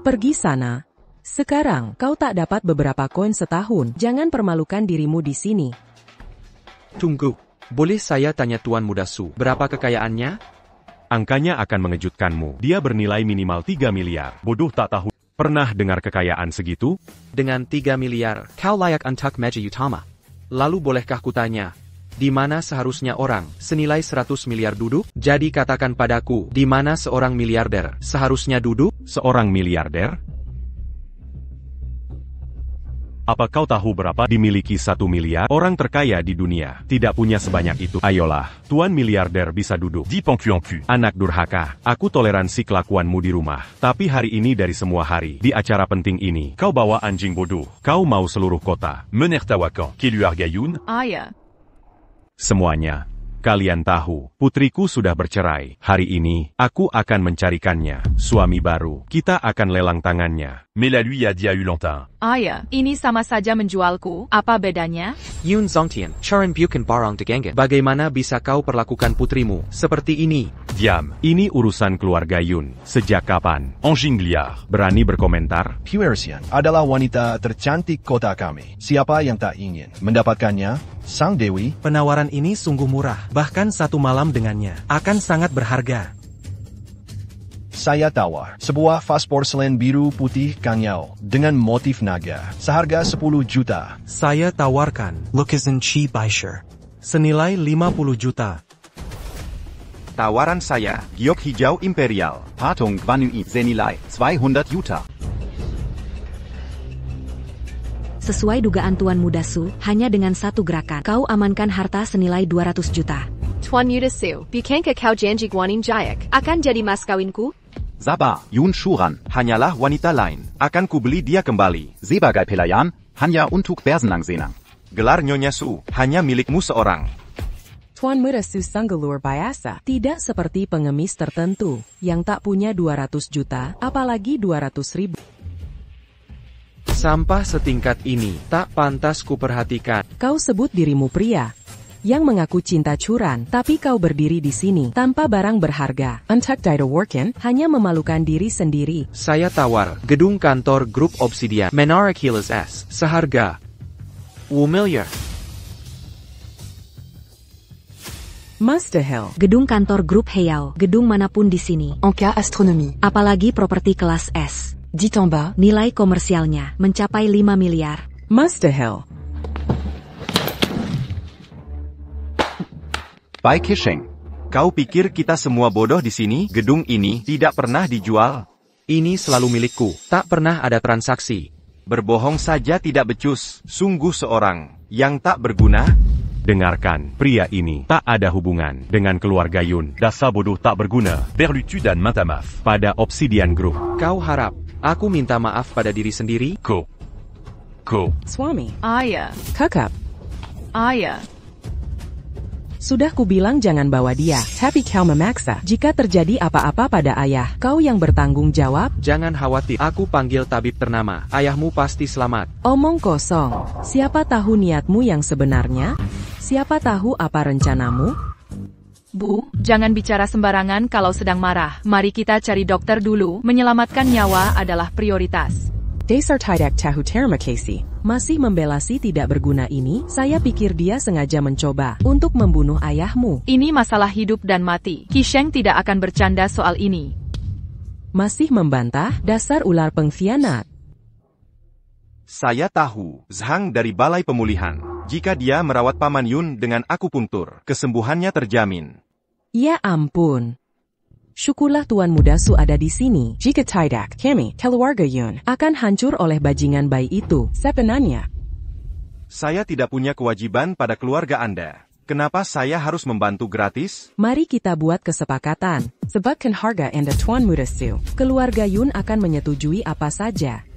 Pergi sana. Sekarang, kau tak dapat beberapa koin setahun. Jangan permalukan dirimu di sini. Tunggu. Boleh saya tanya Tuan Mudasu, berapa kekayaannya? Angkanya akan mengejutkanmu. Dia bernilai minimal 3 miliar. Bodoh tak tahu. Pernah dengar kekayaan segitu? Dengan 3 miliar, kau layak untuk meja utama. Lalu bolehkah kutanya, di mana seharusnya orang senilai 100 miliar duduk? Jadi katakan padaku, di mana seorang miliarder seharusnya duduk? Seorang miliarder? Apa kau tahu berapa dimiliki 1 miliar? Orang terkaya di dunia tidak punya sebanyak itu. Ayolah, Tuan miliarder bisa duduk. Anak durhaka, aku toleransi kelakuanmu di rumah. Tapi hari ini dari semua hari, di acara penting ini, kau bawa anjing bodoh. Kau mau seluruh kota menertawakan Kilyarga Yun? Ayah. Semuanya. Kalian tahu, putriku sudah bercerai. Hari ini, aku akan mencarikannya suami baru. Kita akan lelang tangannya. Mais la lui a dit à longtemps. Ayah, ini sama saja menjualku. Apa bedanya? Yun Zongtian, Charan bukan barang dagangan. Bagaimana bisa kau perlakukan putrimu seperti ini? Diam, ini urusan keluarga Yun. Sejak kapan? Anjing liar. Berani berkomentar? Puersian adalah wanita tercantik kota kami. Siapa yang tak ingin mendapatkannya? Sang Dewi. Penawaran ini sungguh murah, bahkan satu malam dengannya akan sangat berharga. Saya tawar sebuah vas porselen biru putih kanyal dengan motif naga, seharga 10 juta. Saya tawarkan Lucasen Chi Baisher, senilai 50 juta. Tawaran saya, giok hijau imperial, patung Gwanui, senilai 200 juta. Sesuai dugaan Tuan Muda Su, hanya dengan satu gerakan, kau amankan harta senilai 200 juta. Tuan Muda Su, bukankah kau janji Guanin Jayak akan jadi mas kawinku? Sabar, Yun Shuran, Hanyalah wanita lain. Akan kubeli dia kembali. sebagai pelayan, hanya untuk bersenang-senang. Gelar Nyonya Su, hanya milikmu seorang. Tuan Muda Su Sanggalur Biasa tidak seperti pengemis tertentu yang tak punya 200 juta, apalagi 200 ribu. Sampah setingkat ini tak pantas kuperhatikan. Kau sebut dirimu pria yang mengaku cinta curan, tapi kau berdiri di sini tanpa barang berharga. Untuk tidak working, hanya memalukan diri sendiri. Saya tawar gedung kantor grup Obsidian Menara Kilas S seharga 1 miliar. Mustahil. Gedung kantor grup Heiau, gedung manapun di sini. Anka Astronomie. Apalagi properti kelas S. Dit en bas. Nilai komersialnya mencapai 5 miliar. Mustahil. Bei Kisheng. Kau pikir kita semua bodoh di sini? Gedung ini tidak pernah dijual. Ini selalu milikku, tak pernah ada transaksi. Berbohong saja tidak becus. Sungguh seorang yang tak berguna. Dengarkan, pria ini tak ada hubungan dengan keluarga Yun. Dasar bodoh tak berguna. Berlutu dan minta maaf pada Obsidian Group. Kau harap aku minta maaf pada diri sendiri? Ko. Suami. Ayah. Kakak. Ayah. Sudah kubilang jangan bawa dia, tapi kau memaksa. Jika terjadi apa-apa pada ayah, kau yang bertanggung jawab. Jangan khawatir, aku panggil tabib ternama. Ayahmu pasti selamat. Omong kosong. Siapa tahu niatmu yang sebenarnya? Siapa tahu apa rencanamu? Bu, jangan bicara sembarangan kalau sedang marah. Mari kita cari dokter dulu. Menyelamatkan nyawa adalah prioritas. Dasar tidak tahu terima kasih. Masih membela si tidak berguna ini? Saya pikir dia sengaja mencoba untuk membunuh ayahmu. Ini masalah hidup dan mati. Kisheng tidak akan bercanda soal ini. Masih membantah? Dasar ular pengkhianat. Saya tahu Zhang dari Balai Pemulihan. Jika dia merawat Paman Yun dengan akupunktur, kesembuhannya terjamin. Ya ampun. Syukurlah Tuan Muda Su ada di sini. Jika tidak, kami, keluarga Yun, akan hancur oleh bajingan bayi itu. Sebenarnya, saya tidak punya kewajiban pada keluarga Anda. Kenapa saya harus membantu gratis? mari kita buat kesepakatan. Sebabkan harga Anda Tuan Muda Su, keluarga Yun akan menyetujui apa saja.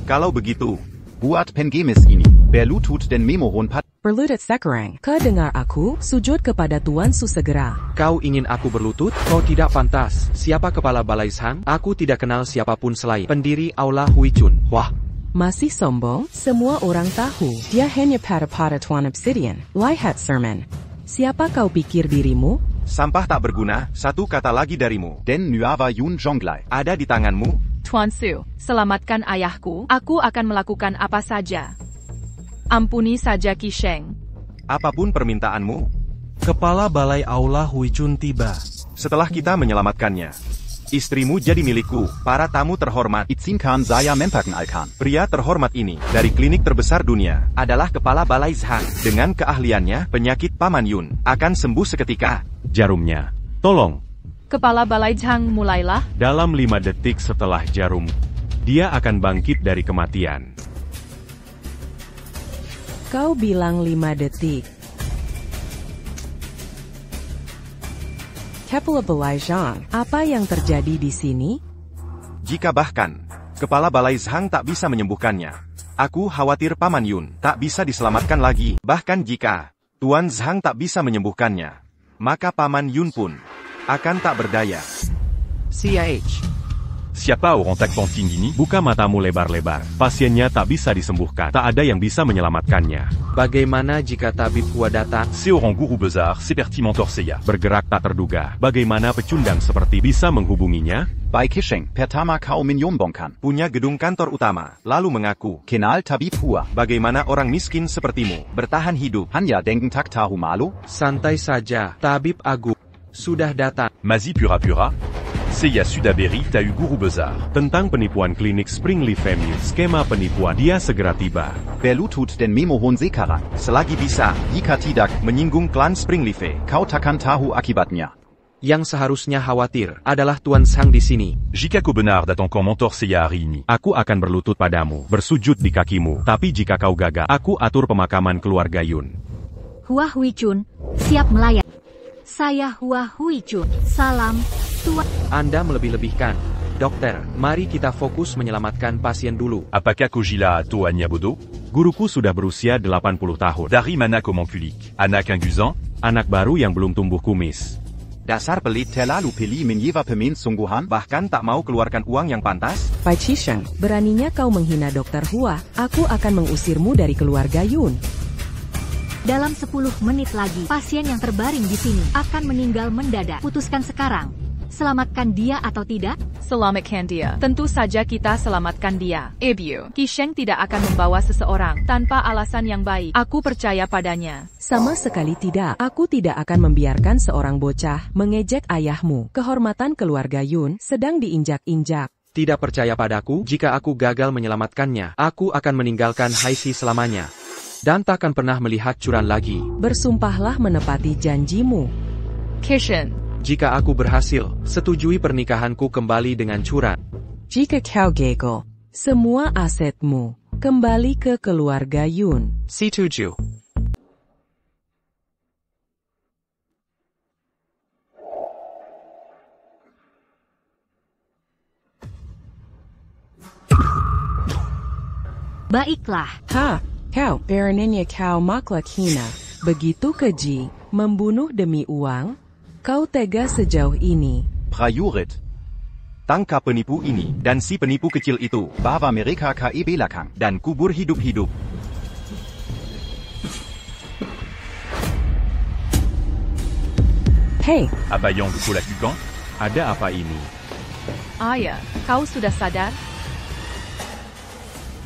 Kalau begitu, buat pengemis ini, berlutut dan memohon pad. Berlutut sekarang, dengar aku, sujud kepada Tuan Su segera. Kau ingin aku berlutut? Kau tidak pantas. Siapa kepala Balai Zhang? Aku tidak kenal siapapun selain pendiri Aula Huichun. Wah. Masih sombong? Semua orang tahu. Dia hanya pada Tuan Obsidian. Lihat sermon. Siapa kau pikir dirimu? Sampah tak berguna, satu kata lagi darimu. Den Nuava Yun Zhonglai. Ada di tanganmu. Tuan Su, selamatkan ayahku. Aku akan melakukan apa saja. Ampuni saja Kisheng. Apapun permintaanmu. Kepala Balai Aula Huichun tiba. Setelah kita menyelamatkannya, istrimu jadi milikku. Para tamu terhormat, Izinkan saya memperkenalkan. pria terhormat ini dari klinik terbesar dunia adalah kepala Balai Zhang. Dengan keahliannya, penyakit Paman Yun akan sembuh seketika. Jarumnya, tolong. Kepala Balai Zhang mulailah. Dalam 5 detik setelah jarum, dia akan bangkit dari kematian. Kau bilang 5 detik. Kepala Balai Zhang, apa yang terjadi di sini? Jika bahkan, kepala Balai Zhang tak bisa menyembuhkannya, aku khawatir Paman Yun tak bisa diselamatkan lagi. Bahkan jika Tuan Zhang tak bisa menyembuhkannya, maka Paman Yun pun akan tak berdaya. CIH. Siapa orang tak penting ini? Buka matamu lebar-lebar. Pasiennya tak bisa disembuhkan. Tak ada yang bisa menyelamatkannya. Bagaimana jika tabib Hua datang? C'est orang guru besar, seperti mentor saya. Bergerak tak terduga. Bagaimana pecundang seperti bisa menghubunginya? Bei Kisheng, pertama kau menyombongkan. Punya gedung kantor utama, lalu mengaku. Kenal tabib Hua. Bagaimana orang miskin sepertimu bertahan hidup? Hanya denken tak tahu malu? Santai saja, tabib agung. Sudah datang. Mazi pura-pura? Saya sudah beritahu guru besar tentang penipuan klinik Springleaf Family. Skema penipuan dia segera tiba. Berlutut den memohon sekarang. Selagi bisa, jika tidak menyinggung klan Springleaf, kau takkan tahu akibatnya. Yang seharusnya khawatir adalah Tuan Sang di sini. Jika kau benar datang ke mentor saya hari ini, aku akan berlutut padamu, bersujud di kakimu. Tapi jika kau gagal, aku atur pemakaman keluarga Yun. Hua Huichun, siap melayan. Saya Hua Huichun. Salam, Tuan. Anda melebih-lebihkan. Dokter, mari kita fokus menyelamatkan pasien dulu. Apakah kau gila tuannya bodoh? Guruku sudah berusia 80 tahun. Dari mana kau mengkulik? Anak yang guzan? Anak baru yang belum tumbuh kumis. Dasar pelit terlalu pilih menyewa pemain sungguhan. Bahkan tak mau keluarkan uang yang pantas. Bai Qisheng, beraninya kau menghina Dokter Hua. Aku akan mengusirmu dari keluarga Yun. Dalam 10 menit lagi, pasien yang terbaring di sini akan meninggal mendadak. Putuskan sekarang. Selamatkan dia atau tidak? Selamatkan dia. Tentu saja kita selamatkan dia. Ibu, Qisheng tidak akan membawa seseorang tanpa alasan yang baik. Aku percaya padanya. Sama sekali tidak. Aku tidak akan membiarkan seorang bocah mengejek ayahmu. Kehormatan keluarga Yun sedang diinjak-injak. Tidak percaya padaku? Jika aku gagal menyelamatkannya, aku akan meninggalkan Haixi selamanya. Dan takkan pernah melihat Curan lagi. Bersumpahlah menepati janjimu. Qisheng, jika aku berhasil, setujui pernikahanku kembali dengan Curan. Jika kau gagal, semua asetmu kembali ke keluarga Yun. Setuju. Baiklah. Kau, beraninya kau makhluk hina, begitu keji, membunuh demi uang? Kau tega sejauh ini. Prajurit, tangkap penipu ini, dan si penipu kecil itu. Bawa mereka ke belakang. Dan kubur hidup-hidup. Hei, Apa yang kau lakukan? Ada apa ini? Ayah, kau sudah sadar?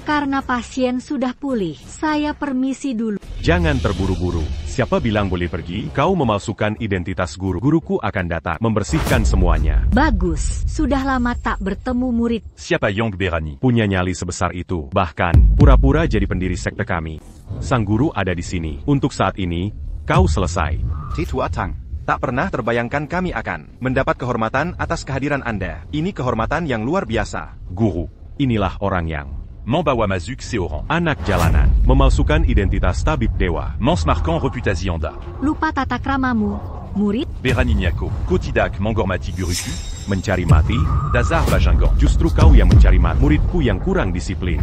Karena pasien sudah pulih, saya permisi dulu. Jangan terburu-buru. Siapa bilang boleh pergi? Kau memalsukan identitas guru. Guruku akan datang, membersihkan semuanya. Bagus, sudah lama tak bertemu murid. Siapa yang berani? Punya nyali sebesar itu. Bahkan, pura-pura jadi pendiri sekte kami. Sang guru ada di sini. Untuk saat ini, kau selesai. Tetua Tang. Tak pernah terbayangkan kami akan mendapat kehormatan atas kehadiran Anda. Ini kehormatan yang luar biasa. Guru, inilah orang yang membawa Mazuk seorang anak jalanan, memalsukan identitas tabib dewa, mensmarquant reputasi Anda. Lupa tata kramamu, murid. Beraninya kau tidak menghormati guruku? Mencari mati? Dasar bajangong. Justru kau yang mencari mati. Muridku yang kurang disiplin.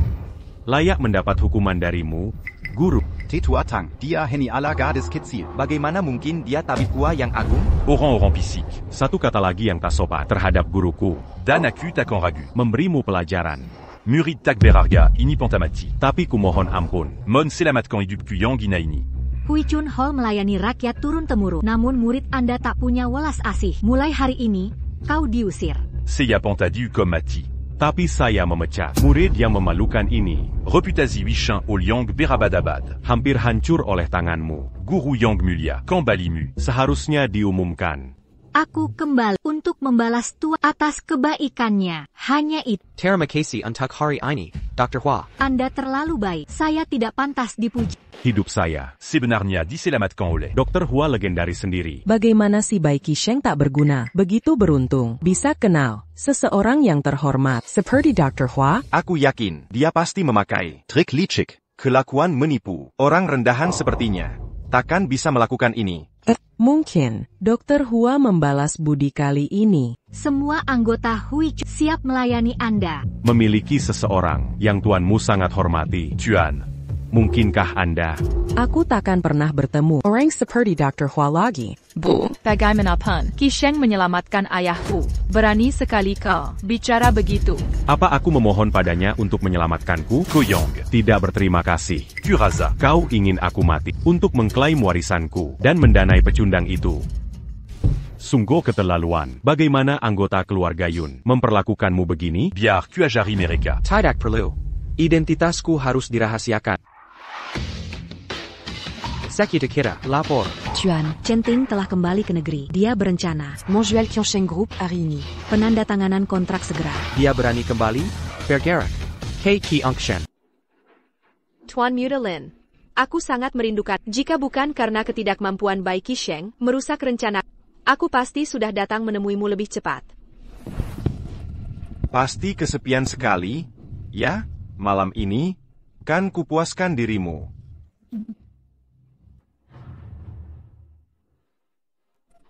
Layak mendapat hukuman darimu, guru. Tetua Tang, dia heni ala gadis kecil. Bagaimana mungkin dia tabib tua yang agung? Orang-orang pisik. Satu kata lagi yang tak sopan terhadap guruku. Dan aku takkan ragu memberimu pelajaran. Murid tak berharga, ini pentamati. Tapi kumohon ampun. Mon selamatkan hidupku yang gina ini. Huichun Hall melayani rakyat turun-temurun. Namun murid Anda tak punya welas asih. Mulai hari ini, kau diusir. Saya pentadu comme mati. Tapi saya memecat murid yang memalukan ini. Reputasi Wishan au Liang berabad-abad. Hampir hancur oleh tanganmu. Guru yang mulia, kembalimu. Seharusnya diumumkan. Aku kembali untuk membalas Tua atas kebaikannya. Hanya itu. Terima kasih untuk hari ini, Dr. Hua. Anda terlalu baik. Saya tidak pantas dipuji. Hidup saya sebenarnya diselamatkan oleh Dr. Hua legendaris sendiri. Bagaimana si Bai Qisheng tak berguna? Begitu beruntung, bisa kenal seseorang yang terhormat seperti Dr. Hua. Aku yakin dia pasti memakai trik licik, kelakuan menipu. Orang rendahan sepertinya takkan bisa melakukan ini. Mungkin Dr. Hua membalas budi kali ini. Semua anggota Huichun siap melayani Anda. Memiliki seseorang yang tuanmu sangat hormati, Chuan. Mungkinkah Anda? Aku takkan pernah bertemu orang seperti Dr. Hua lagi. Bu, bagaimanapun, Qi Sheng menyelamatkan ayahku. Berani sekali kau bicara begitu. Apa aku memohon padanya untuk menyelamatkanku? Kuyong. Tidak berterima kasih. Kuraza. Kau ingin aku mati untuk mengklaim warisanku dan mendanai pecundang itu. Sungguh keterlaluan. Bagaimana anggota keluarga Yun memperlakukanmu begini? Biar kuajari mereka. Tidak perlu. Identitasku harus dirahasiakan. Sekita kira, lapor. Chuan, Chenting telah kembali ke negeri. Dia berencana. Monjuel Qiansheng Group Arini. Penandatanganan kontrak segera. Dia berani kembali? Bergerak. Hei Qi Angshen. Tuan Mudelin, aku sangat merindukan. Jika bukan karena ketidakmampuan Bai Qi Sheng merusak rencana, aku pasti sudah datang menemuimu lebih cepat. Pasti kesepian sekali, ya? Malam ini, kan kupuaskan dirimu.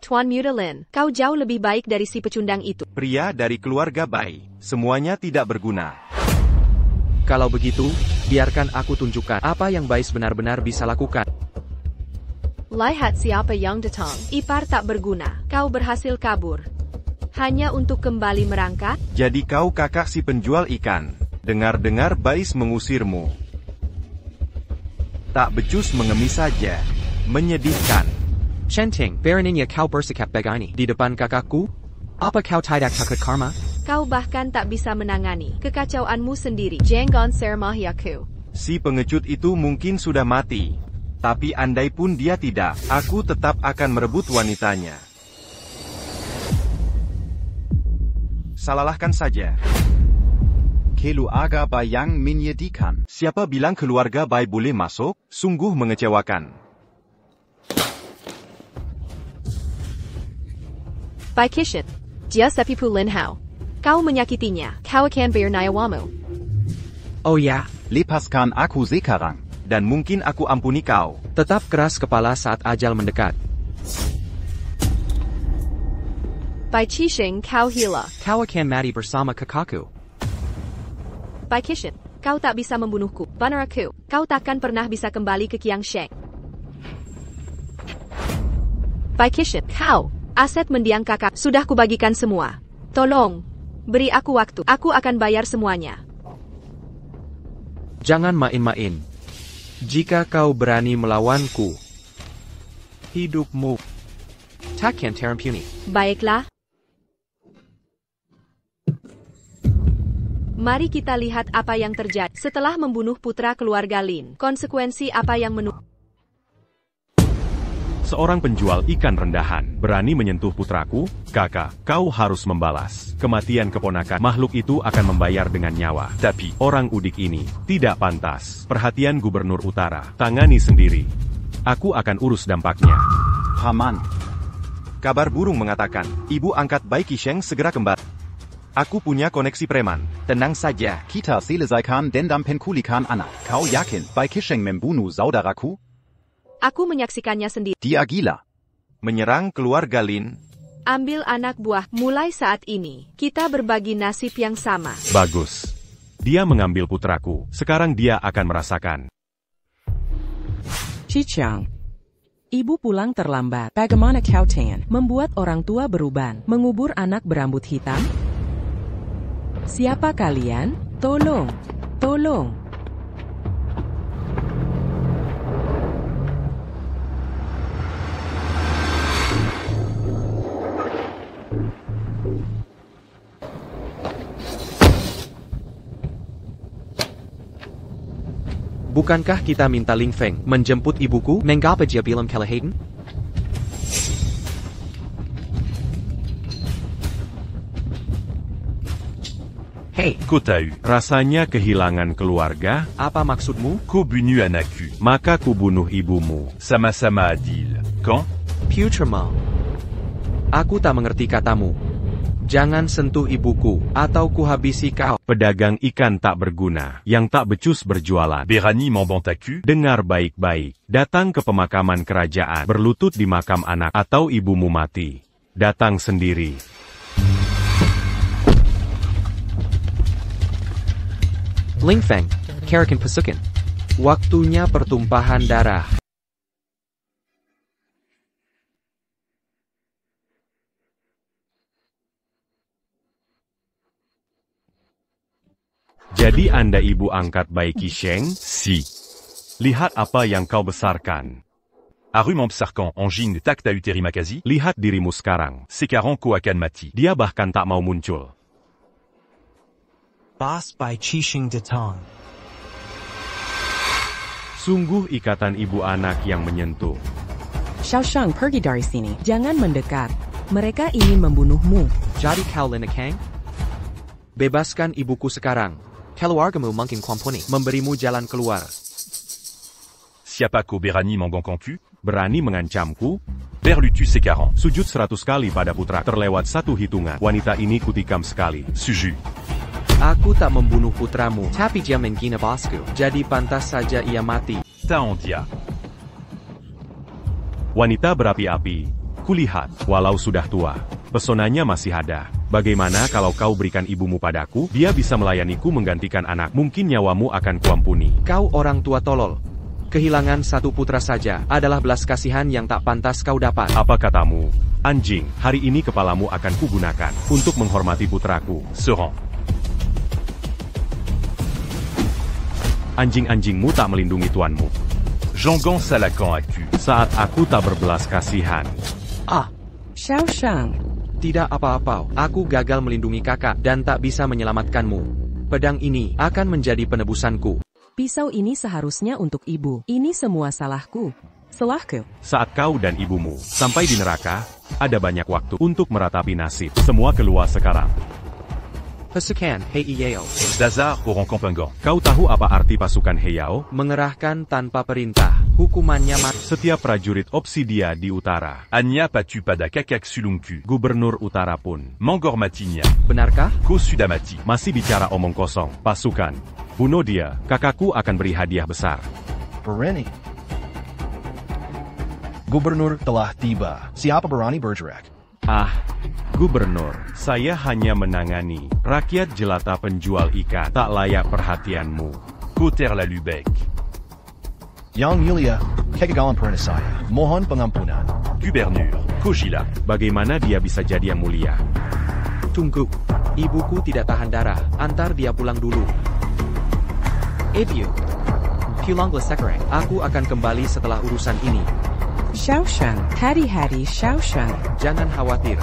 Tuan Mudelin, kau jauh lebih baik dari si pecundang itu. Pria dari keluarga Bai, semuanya tidak berguna. Kalau begitu, biarkan aku tunjukkan apa yang Bai benar-benar bisa lakukan. Lihat siapa yang datang. Ipar tak berguna. Kau berhasil kabur. Hanya untuk kembali merangkak? Jadi kau kakak si penjual ikan. Dengar-dengar Bais mengusirmu. Tak becus mengemis saja. Menyedihkan. Chenting, beraninya kau bersikap begini di depan kakakku? Apa kau tidak takut karma? Kau bahkan tak bisa menangani kekacauanmu sendiri. Jangan sermahi aku. Si pengecut itu mungkin sudah mati. Tapi andai pun dia tidak, aku tetap akan merebut wanitanya. Salahkan saja. Keluarga Bai yang menyedihkan. Siapa bilang keluarga Bai boleh masuk? Sungguh mengecewakan. Bai Qishan, dia sepipu Lin Hao. Kau menyakitinya, kau akan bernayawamu. Oh ya, Lepaskan aku sekarang. Dan mungkin aku ampuni kau. tetap keras kepala saat ajal mendekat. Bai Qisheng, kau gila. Kau akan mati bersama kakakku. Bai Qishan, kau tak bisa membunuhku. Benar aku, kau takkan pernah bisa kembali ke Qiansheng. Bai Qishan, kau, aset mendiang kakak, sudah kubagikan semua. Tolong, beri aku waktu, aku akan bayar semuanya. Jangan main-main. Jika kau berani melawanku, hidupmu takkan terampuni. Baiklah. Mari kita lihat apa yang terjadi setelah membunuh putra keluarga Lin. Konsekuensi apa yang Seorang penjual ikan rendahan berani menyentuh putraku. Kakak, kau harus membalas. Kematian keponakan makhluk itu akan membayar dengan nyawa. Tapi, orang udik ini tidak pantas. Perhatian Gubernur Utara. Tangani sendiri. Aku akan urus dampaknya. Paman. Kabar burung mengatakan, Ibu angkat Bai Qisheng segera kembali. Aku punya koneksi preman. Tenang saja, kita selesaikan dendam penculikan anak. Kau yakin Bai Qisheng membunuh saudaraku? Aku menyaksikannya sendiri. Dia gila. Menyerang keluarga Lin. Ambil anak buah. Mulai saat ini, kita berbagi nasib yang sama. Bagus. Dia mengambil putraku. Sekarang dia akan merasakan. Chichang. Ibu pulang terlambat. Bagaimana kau Tan membuat orang tua beruban, mengubur anak berambut hitam? Siapa kalian? Tolong. Tolong. Bukankah kita minta Ling Feng menjemput ibuku? Mengapa dia bilang kelihatan? Hei, Ku tahu, rasanya kehilangan keluarga. apa maksudmu? Ku bunuh anakku. Maka ku bunuh ibumu. Sama-sama adil. Quand? Putrama. Aku tak mengerti katamu. Jangan sentuh ibuku, atau kuhabisi kau. Pedagang ikan tak berguna, yang tak becus berjualan. Berani membentaku? Dengar baik-baik, datang ke pemakaman kerajaan, berlutut di makam anak, atau ibumu mati. Datang sendiri. Ling Feng, Karakan Pasukan. Waktunya pertumpahan darah. Jadi Anda ibu angkat Bai Qisheng? Si. Lihat apa yang kau besarkan. Arum Sarkan Anjing Takta Uteri Makazi. Lihat dirimu sekarang. Sekaran Koakan Mati. Dia bahkan tak mau muncul. Boss Bai Qisheng Datang. Sungguh ikatan ibu anak yang menyentuh. Xiaoshang, pergi dari sini. Jangan mendekat. Mereka ingin membunuhmu. Jadi kau Linakang? Bebaskan ibuku sekarang. Keluargamu mungkin komponi memberimu jalan keluar. Siapa kau berani mengganggu? Berani mengancamku? Berlutu Sekaran. Sujud 100 kali pada putra. Terlewat satu hitungan. Wanita ini kutikam sekali. Suju. Aku tak membunuh putramu, tapi dia menghina bosku. Jadi pantas saja ia mati. Taondia. Wanita berapi-api. Kulihat, walau sudah tua, pesonanya masih ada. Bagaimana kalau kau berikan ibumu padaku? Dia bisa melayaniku menggantikan anak. Mungkin nyawamu akan kuampuni. Kau orang tua tolol. Kehilangan satu putra saja adalah belas kasihan yang tak pantas kau dapat. Apa katamu? Anjing, hari ini kepalamu akan kugunakan untuk menghormati putraku. Seran. Anjing-anjingmu tak melindungi tuanmu. Jangan Salakan Aku. Saat aku tak berbelas kasihan. Xiaoshang. Tidak apa-apa, aku gagal melindungi kakak dan tak bisa menyelamatkanmu. Pedang ini akan menjadi penebusanku. Pisau ini seharusnya untuk ibu. Ini semua salahku. Salahku. Saat kau dan ibumu sampai di neraka, ada banyak waktu untuk meratapi nasib. Semua keluar sekarang. Pasukan Heiao. Dazar Orang Kampangan. Kau tahu apa arti pasukan Heiao? Mengerahkan tanpa perintah. Hukumannya mati. Setiap prajurit Obsidia di utara. Anya Patu Pada Kakak Sulungku. Gubernur utara pun. Mangor Matinya. Benarkah? Ko Sudamati. Masih bicara omong kosong. Pasukan. Bunuh dia. Kakakku akan beri hadiah besar. Berani. Gubernur telah tiba. Siapa berani bergerak? Gubernur, saya hanya menangani. Rakyat jelata penjual ikan tak layak perhatianmu. Koter la Lubeck. Yang mulia, kegagalan pernah saya. Mohon pengampunan. Gubernur, Kojila. Bagaimana dia bisa jadi yang mulia? Tunggu. Ibuku tidak tahan darah. Antar dia pulang dulu. Ibu. Pulang sekarang. Aku akan kembali setelah urusan ini. Xiaoshang. Hati-hati Xiaoshang. Jangan khawatir.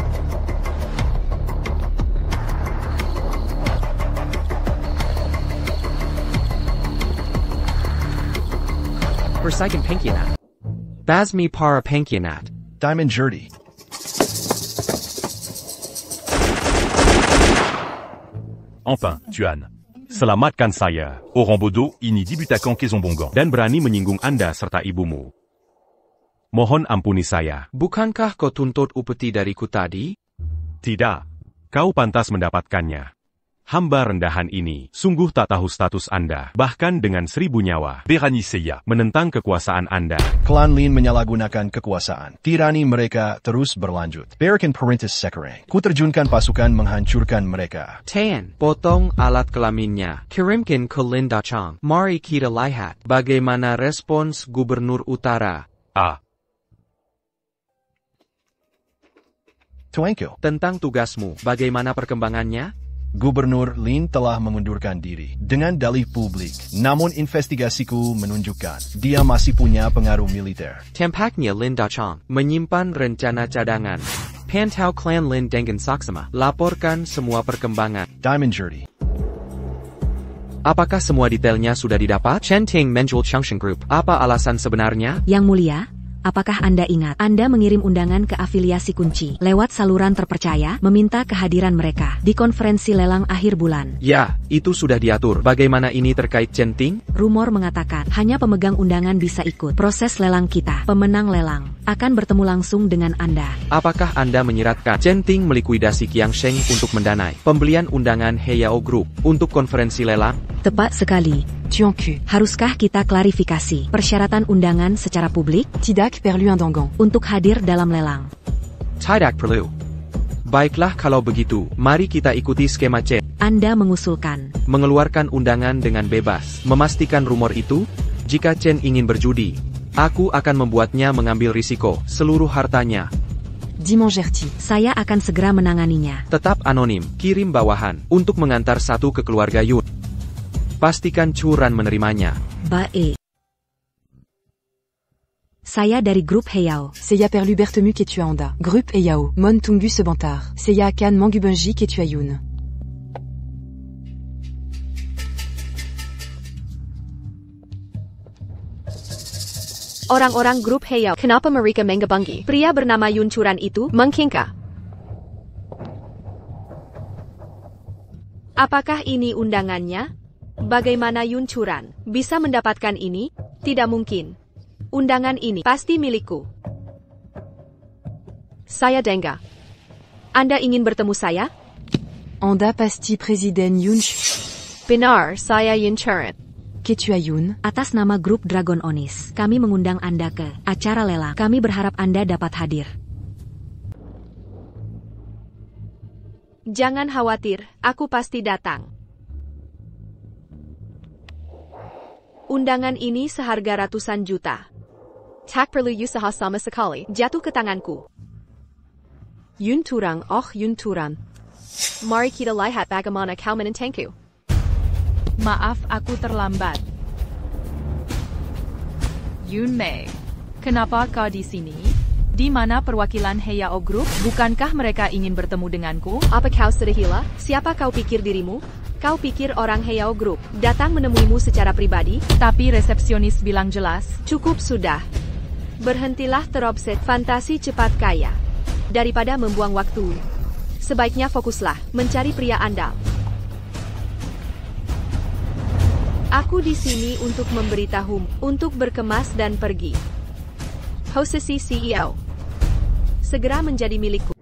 Persikan Pengkhianat. Basmi para Pengkhianat. Diamond Jurdy. Enfin, Tuan. Selamatkan saya. Orang bodoh, ini dibutakan Kezombongan. Dan berani menyinggung Anda serta ibumu. Mohon ampuni saya. Bukankah kau tuntut upeti dariku tadi? Tidak. Kau pantas mendapatkannya. Hamba rendahan ini sungguh tak tahu status Anda. Bahkan dengan 1000 nyawa. Berani saya. Menentang kekuasaan Anda. Klan Lin menyalahgunakan kekuasaan. Tirani mereka terus berlanjut. Berikan perintah sekarang. Kuterjunkan pasukan menghancurkan mereka. Tan, potong alat kelaminnya. Kirimkan ke Lin Dachang. Mari kita lihat bagaimana respons Gubernur Utara. Tuanku. Tentang tugasmu, bagaimana perkembangannya? Gubernur Lin telah mengundurkan diri dengan dalih publik. Namun investigasiku menunjukkan dia masih punya pengaruh militer. Tampaknya Lin Dachang menyimpan rencana cadangan. Pantau klan Lin dengan saksama. Laporkan semua perkembangan. Diamond Jurdy. Apakah semua detailnya sudah didapat? Chen Ting menjual Changshan Group. Apa alasan sebenarnya? Yang mulia, apakah Anda ingat? Anda mengirim undangan ke afiliasi kunci lewat saluran terpercaya, meminta kehadiran mereka di konferensi lelang akhir bulan. Ya, itu sudah diatur. Bagaimana ini terkait Chen Ting? Rumor mengatakan hanya pemegang undangan bisa ikut proses lelang kita. Pemenang lelang akan bertemu langsung dengan Anda. Apakah Anda menyiratkan Chen Ting melikuidasi Qiangsheng untuk mendanai pembelian undangan Heiao Group untuk konferensi lelang? Tepat sekali. Tuanku, haruskah kita klarifikasi persyaratan undangan secara publik? Tidak perlu undangan. Untuk hadir dalam lelang. Tidak perlu. Baiklah kalau begitu, mari kita ikuti skema C. Anda mengusulkan mengeluarkan undangan dengan bebas, memastikan rumor itu Jika Chen ingin berjudi, aku akan membuatnya mengambil risiko seluruh hartanya. Dimangerti. Saya akan segera menanganinya. Tetap anonim, kirim bawahan untuk mengantar satu ke keluarga Yun. Pastikan Churan menerimanya. Baik. Saya dari grup Heyao. Seiya Perlu Bertemu qui tue Anda. Groupe Eyao. Mon Tunggu Sebentar. Seiya Akan Mangubenji qui tue Yun. Orang-orang grup Heyao, kenapa mereka menggebangi? Pria bernama Yun Churan itu mengkingka. Apakah ini undangannya? Bagaimana Yun Churan bisa mendapatkan ini? Tidak mungkin. Undangan ini pasti milikku. Saya Denga. Anda ingin bertemu saya? Anda pasti Presiden Yun. Benar, saya Yun Churan. Qui tue Yun? Atas nama grup Dragon Onis, kami mengundang Anda ke acara lelang. Kami berharap Anda dapat hadir. Jangan khawatir, aku pasti datang. Undangan ini seharga ratusan juta. Tak perlu usaha sama sekali, jatuh ke tanganku. Yun Churan, oh Yun Churan. Mari kita lihat bagaimana kau menentengku. Maaf aku terlambat. Yun Mei, kenapa kau di sini? Di mana perwakilan Heyao Group? Bukankah mereka ingin bertemu denganku? Apa kau sudah gila? Siapa kau pikir dirimu? Kau pikir orang Heyao Group datang menemuimu secara pribadi? Tapi resepsionis bilang jelas. Cukup sudah. Berhentilah terobses fantasi cepat kaya. Daripada membuang waktu, sebaiknya fokuslah mencari pria andal. Aku di sini untuk memberitahumu, untuk berkemas dan pergi. Posisi CEO segera menjadi milikku.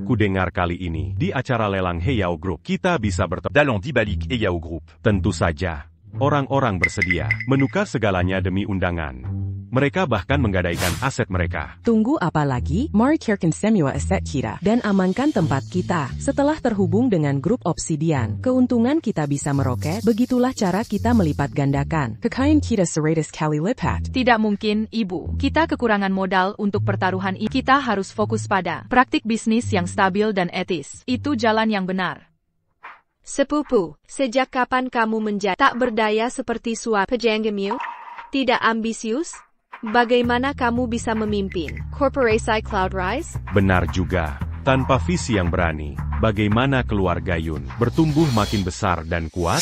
Kudengar kali ini, di acara lelang Heyao Group, kita bisa bertemu. Dalam dibalik Heyao Group. Tentu saja, orang-orang bersedia menukar segalanya demi undangan. Mereka bahkan menggadaikan aset mereka. Tunggu apa lagi? Mari kirimkan semua aset kita dan amankan tempat kita. Setelah terhubung dengan grup Obsidian, keuntungan kita bisa meroket. Begitulah cara kita melipat gandakan kekayaan kita 100 kali lipat. Tidak mungkin, Ibu. Kita kekurangan modal untuk pertaruhan ini. Kita harus fokus pada praktik bisnis yang stabil dan etis. Itu jalan yang benar. Sepupu, sejak kapan kamu menjadi tak berdaya seperti suap pejanggemu? Tidak ambisius? Bagaimana kamu bisa memimpin korporasi Cloudrise? Benar juga. Tanpa visi yang berani, bagaimana keluarga Yun bertumbuh makin besar dan kuat?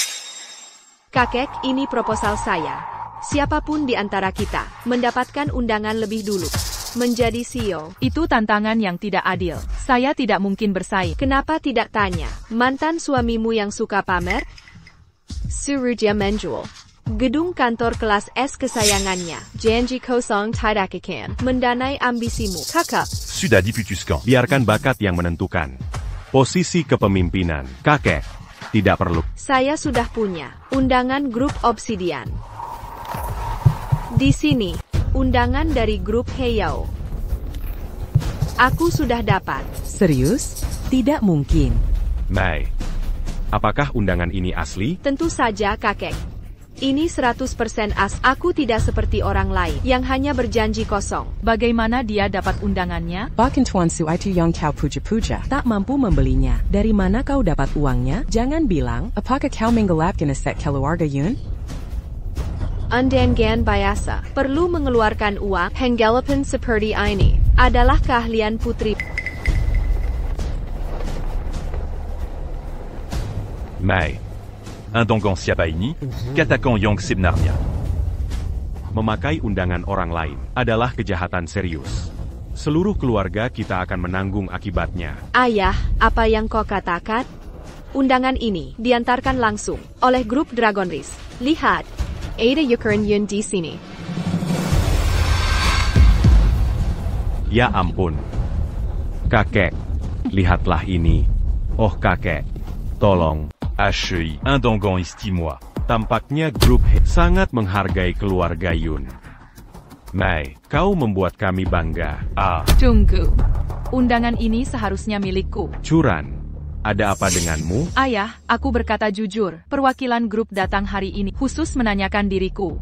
Kakek, ini proposal saya. Siapapun di antara kita mendapatkan undangan lebih dulu menjadi CEO. Itu tantangan yang tidak adil. Saya tidak mungkin bersaing. Kenapa tidak tanya mantan suamimu yang suka pamer? Suruh menjual gedung kantor kelas S kesayangannya. Janji kosong tidak akan mendanai ambisimu, kakak. Sudah diputuskan. Biarkan bakat yang menentukan. Posisi kepemimpinan, kakek. Tidak perlu. Saya sudah punya undangan grup Obsidian. Di sini, undangan dari grup Heyao. Aku sudah dapat. Serius? Tidak mungkin. Mei, apakah undangan ini asli? Tentu saja, kakek. Ini 100% as. Aku tidak seperti orang lain yang hanya berjanji kosong. Bagaimana dia dapat undangannya? Bahkan Tuan Su itu yang kau puja-puja tak mampu membelinya. Dari mana kau dapat uangnya? Jangan bilang, apakah kau menggelapkan aset keluarga Yun? Undangan biasa perlu mengeluarkan uang. Penggelapan seperti ini adalah keahlian putri. Mei. Undangan siapa ini? Katakan yang sebenarnya. Memakai undangan orang lain adalah kejahatan serius. Seluruh keluarga kita akan menanggung akibatnya. Ayah, apa yang kau katakan? Undangan ini diantarkan langsung oleh grup Dragon Race. Lihat, ada Yukuran Yun di sini. Ya ampun. Kakek, lihatlah ini. Oh kakek, tolong. HI, undangan istimewa. Tampaknya grup sangat menghargai keluarga Yun. Mei, kau membuat kami bangga. Tunggu. Undangan ini seharusnya milikku. Churan, ada apa denganmu? Ayah, aku berkata jujur. Perwakilan grup datang hari ini khusus menanyakan diriku.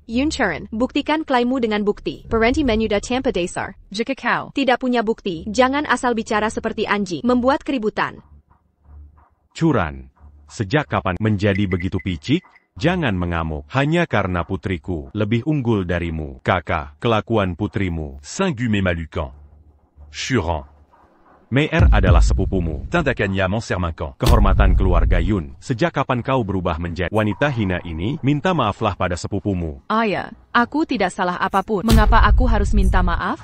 Yun Churan, buktikan klaimmu dengan bukti. Berhenti menyudah tanpa dasar. Jika kau tidak punya bukti, jangan asal bicara seperti anjing, membuat keributan. Churan, sejak kapan menjadi begitu picik? Jangan mengamuk, hanya karena putriku lebih unggul darimu. Kakak, kelakuan putrimu. Singume Malucan. Churan. Mei'er adalah sepupumu. Tindakanya mon sermankan. Kehormatan keluarga Yun, sejak kapan kau berubah menjadi wanita hina ini? Minta maaflah pada sepupumu. Ayah, aku tidak salah apapun. Mengapa aku harus minta maaf?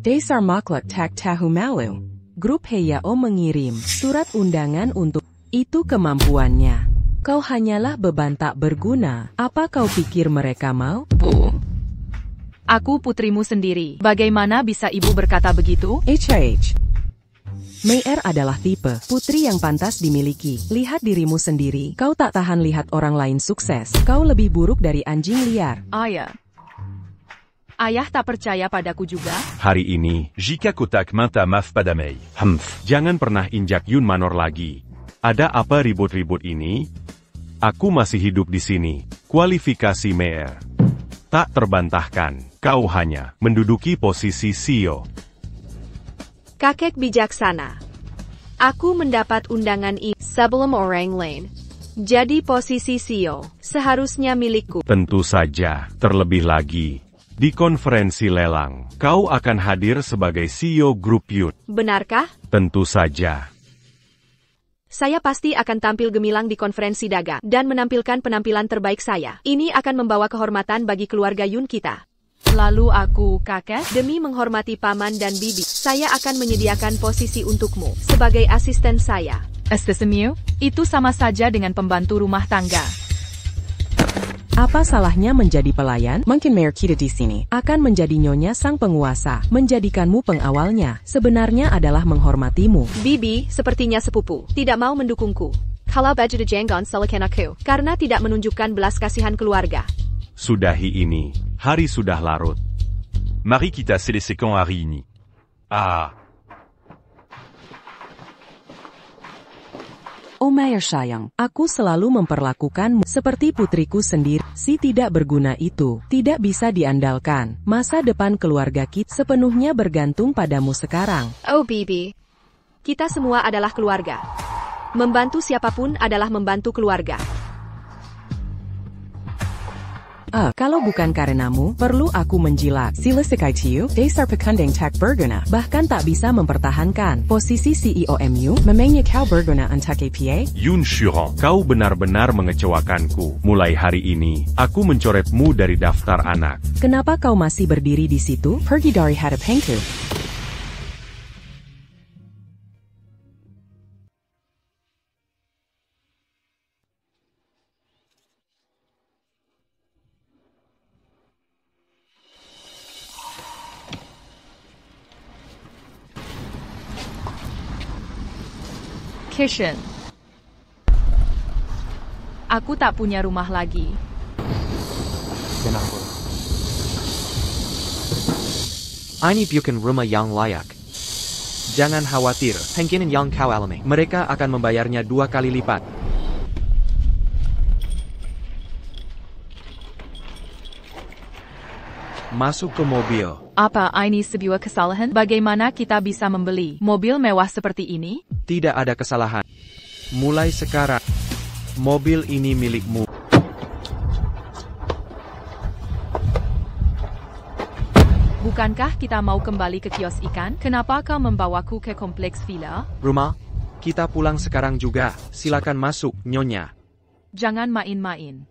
Dasar makhluk tak tahu malu. Grup Heyao mengirim surat undangan untuk itu kemampuannya. Kau hanyalah beban tak berguna. Apa kau pikir mereka mau? Bu. Aku putrimu sendiri. Bagaimana bisa ibu berkata begitu? HH. Mei'er adalah tipe putri yang pantas dimiliki. Lihat dirimu sendiri. Kau tak tahan lihat orang lain sukses. Kau lebih buruk dari anjing liar. Ayah. Ayah tak percaya padaku juga? Hari ini, Jika kotak minta maaf pada Mei. Jangan pernah injak Yun Manor lagi. Ada apa ribut-ribut ini? Aku masih hidup di sini. Kualifikasi Mei'er tak terbantahkan. Kau hanya menduduki posisi CEO. Kakek bijaksana. Aku mendapat undangan ini sebelum orang lain. Jadi posisi CEO seharusnya milikku. Tentu saja, terlebih lagi. Di konferensi lelang, kau akan hadir sebagai CEO Grup Yun. Benarkah? Tentu saja. Saya pasti akan tampil gemilang di konferensi dagang dan menampilkan penampilan terbaik saya. Ini akan membawa kehormatan bagi keluarga Yun kita. Lalu aku, kakek? Demi menghormati paman dan bibi, saya akan menyediakan posisi untukmu sebagai asisten saya. Asistemu? Itu sama saja dengan pembantu rumah tangga. Apa salahnya menjadi pelayan? Mungkin Mayor kita di sini akan menjadi nyonya sang penguasa, menjadikanmu pengawalnya. Sebenarnya adalah menghormatimu. Bibi, sepertinya sepupu, tidak mau mendukungku. Kalau baju de jenggon selekan aku, karena tidak menunjukkan belas kasihan keluarga. Sudahi ini, hari sudah larut. Mari kita selesaikan hari ini. Ah. Oh Mayor sayang, aku selalu memperlakukanmu seperti putriku sendiri. Si tidak berguna itu tidak bisa diandalkan. Masa depan keluarga kita sepenuhnya bergantung padamu sekarang. Oh Bibi, kita semua adalah keluarga. Membantu siapapun adalah membantu keluarga. Kalau bukan karenamu, perlu aku menjilat. Sila sekaitiu, dasar pekandeng tak berguna, bahkan tak bisa mempertahankan posisi CEO MU, memangnya kau berguna untuk APA? Yun Churan, kau benar-benar mengecewakanku. Mulai hari ini, aku mencoretmu dari daftar anak. Kenapa kau masih berdiri di situ? Pergi dari hadapku. Kitchen. Aku tak punya rumah lagi. Ini bukan rumah yang layak. Jangan khawatir, Hengkinin yang kau alami. Mereka akan membayarnya 2 kali lipat. Masuk ke mobil. Apa ini sebuah kesalahan? Bagaimana kita bisa membeli mobil mewah seperti ini? Tidak ada kesalahan. Mulai sekarang, mobil ini milikmu. Bukankah kita mau kembali ke kios ikan? Kenapa kau membawaku ke kompleks villa? Rumah, kita pulang sekarang juga. Silakan masuk, Nyonya. Jangan main-main.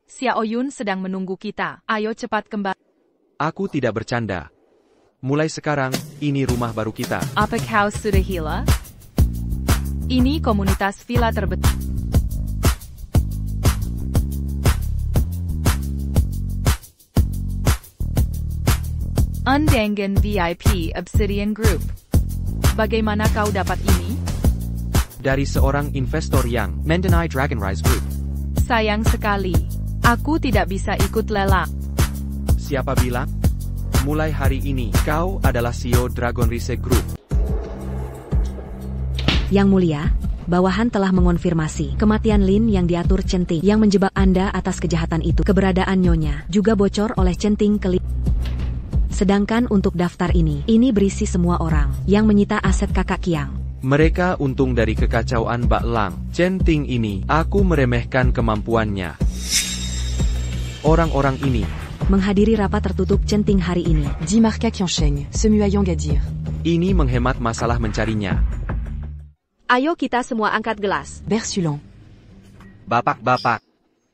Xiao Yun sedang menunggu kita. Ayo cepat kembali. Aku tidak bercanda. Mulai sekarang, ini rumah baru kita. Apa kau sudah gila? Ini komunitas villa terbesar. Undangan VIP Obsidian Group. Bagaimana kau dapat ini? Dari seorang investor yang mendanai Dragon Rise Group. Sayang sekali. Aku tidak bisa ikut lelang. Siapa bilang? Mulai hari ini, kau adalah CEO Dragon Rise Group. Yang mulia, bawahan telah mengonfirmasi kematian Lin yang diatur Centing yang menjebak Anda atas kejahatan itu. Keberadaan Nyonya juga bocor oleh Centing ke Lin. Sedangkan untuk daftar ini berisi semua orang yang menyita aset kakak Kiang. Mereka untung dari kekacauan Bak Lang. Centing ini, aku meremehkan kemampuannya. Orang-orang ini menghadiri rapat tertutup Centing hari ini. Dit Marca Qiansheng, Semuayong Gadir. Ini menghemat masalah mencarinya. Ayo kita semua angkat gelas. Bersulon. Bapak-bapak.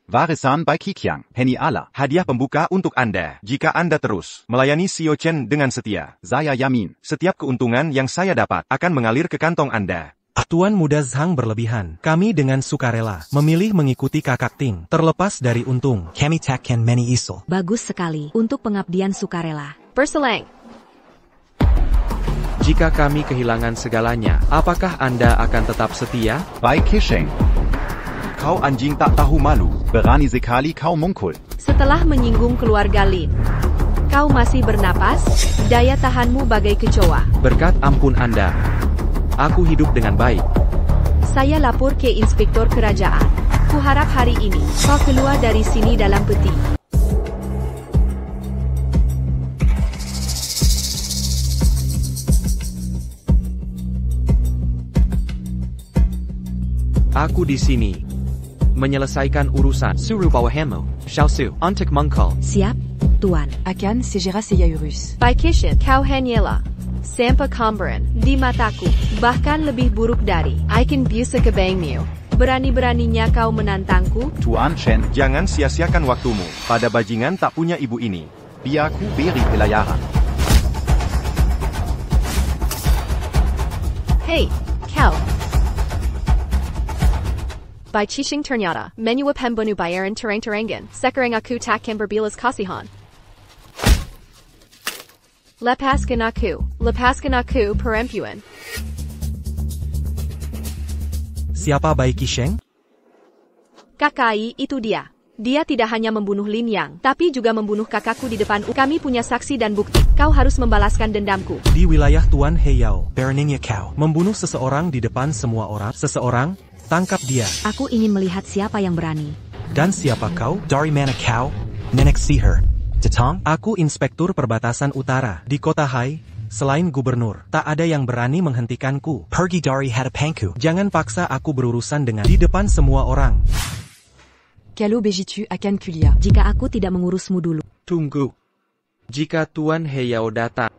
Warisan by Qiqiang, Henny Allah. Hadiah pembuka untuk Anda. Jika Anda terus melayani Xiao Chen dengan setia, Saya yamin. setiap keuntungan yang saya dapat akan mengalir ke kantong Anda. Tuan Muda Zhang berlebihan. Kami dengan sukarela memilih mengikuti kakak Ting. Terlepas dari untung, kami takkan many isul. Bagus sekali untuk pengabdian sukarela. Berselang. Jika kami kehilangan segalanya, apakah Anda akan tetap setia? Bei Kisheng. Kau anjing tak tahu malu. Berani sekali kau mungkul. Setelah menyinggung keluarga Lin, kau masih bernapas? Daya tahanmu bagai kecoa. Berkat ampun Anda, aku hidup dengan baik. Saya lapor ke inspektor kerajaan. Kuharap hari ini kau keluar dari sini dalam peti. Aku di sini menyelesaikan urusan. Suruh bawahanmu, Xiaosu, untuk mengkal. Siap, Tuan. Akan Segera Seyaurus. By Kishin, kau hanyalah sampah komberan di mataku. Bahkan lebih buruk dari I can bisa kebangmu. Berani-beraninya kau menantangku? Tuan Chen. Jangan sia-siakan waktumu pada bajingan tak punya ibu ini. Biar ku beri pelayaran. Hey, kau. By Chishing ternyata, menua pembunuh bayaran terang-terangan, sekarang aku takkan berbilas kasihan. Lepaskan aku perempuan. Siapa Bai Qisheng? Kakai itu dia. Dia tidak hanya membunuh Lin Yang, tapi juga membunuh kakakku di depan. Kami punya saksi dan bukti. Kau harus membalaskan dendamku. Di wilayah Tuan Heyao, Bereningnya kau membunuh seseorang di depan semua orang. Seseorang? Tangkap dia. Aku ingin melihat siapa yang berani. Dan siapa kau? Dari mana kau? Nenek sihir. Detong? Aku inspektur perbatasan utara di kota Hai. Selain gubernur, tak ada yang berani menghentikanku. Pergi dari hadapangku. Jangan paksa aku berurusan dengan di depan semua orang. Kalau begitu akan kuliah. Jika aku tidak mengurusmu dulu. Tunggu. Jika Tuan Heyao datang,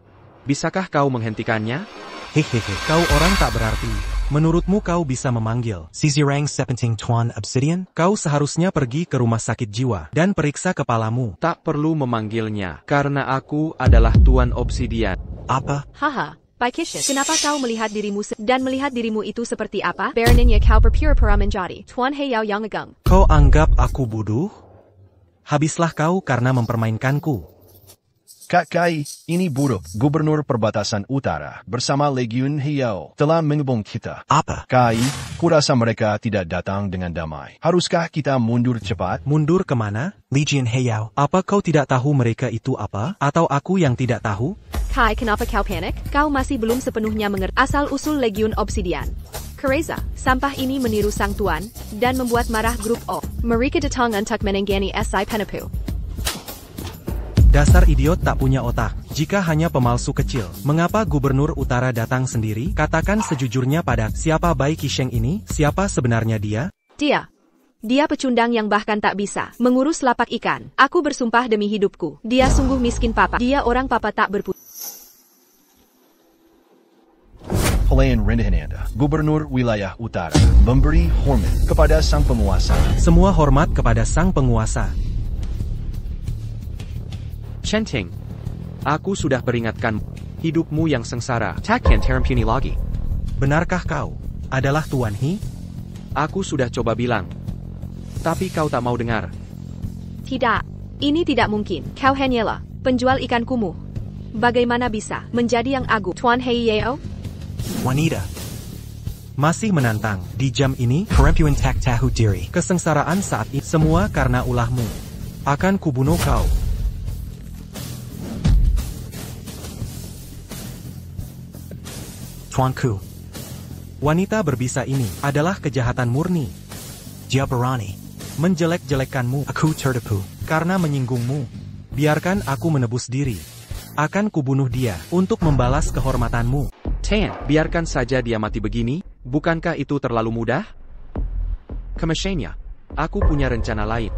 bisakah kau menghentikannya? Hehehe, kau orang tak berarti. Menurutmu kau bisa memanggil Sizirang Sepenting Tuan Obsidian? Kau seharusnya pergi ke rumah sakit jiwa dan periksa kepalamu. Tak perlu memanggilnya, karena aku adalah Tuan Obsidian. Apa? Haha, Bai Qisheng, kenapa kau melihat dirimu dan melihat dirimu itu seperti apa? Baronnya kau berpura-pura menjadi Tuan Heyao yang ageng. Kau anggap aku bodoh? Habislah kau karena mempermainkanku. Kak Kai, ini buruk. Gubernur Perbatasan Utara bersama Legiun Heyao telah menghubung kita. Apa? Kai, kurasa mereka tidak datang dengan damai. Haruskah kita mundur cepat? Mundur kemana? Legiun Heyao, apa kau tidak tahu mereka itu apa? Atau aku yang tidak tahu? Kai, kenapa kau panik? Kau masih belum sepenuhnya mengerti asal-usul Legiun Obsidian. Kereza, sampah ini meniru sang tuan dan membuat marah grup O. Mereka datang untuk menenggani SI Penapu. Dasar idiot tak punya otak. Jika hanya pemalsu kecil, mengapa Gubernur Utara datang sendiri? Katakan sejujurnya pada siapa Bai Qisheng ini? Siapa sebenarnya dia? Dia pecundang yang bahkan tak bisa mengurus lapak ikan. Aku bersumpah demi hidupku. Dia sungguh miskin papa. Dia orang papa tak berputih. Pelayan rendahan Anda, Gubernur Wilayah Utara, memberi hormat kepada sang penguasa. Semua hormat kepada sang penguasa. Centing, aku sudah peringatkan hidupmu yang sengsara takkan terampuni lagi. Benarkah kau adalah Tuan He? Aku sudah coba bilang, tapi kau tak mau dengar. Tidak, ini tidak mungkin. Kau hanyalah penjual ikan kumuh. Bagaimana bisa menjadi yang agung? Tuan Heyao? Wanita. Masih menantang. Di jam ini, perempuan tak tahu diri. Kesengsaraan saat ini semua karena ulahmu. Akan kubunuh kau. Tuanku. Wanita berbisa ini adalah kejahatan murni. Dia berani menjelek-jelekkanmu. Aku tertipu karena menyinggungmu. Biarkan aku menebus diri. Akan kubunuh dia untuk membalas kehormatanmu. Tan, biarkan saja dia mati begini, bukankah itu terlalu mudah? Kemeshenya, aku punya rencana lain.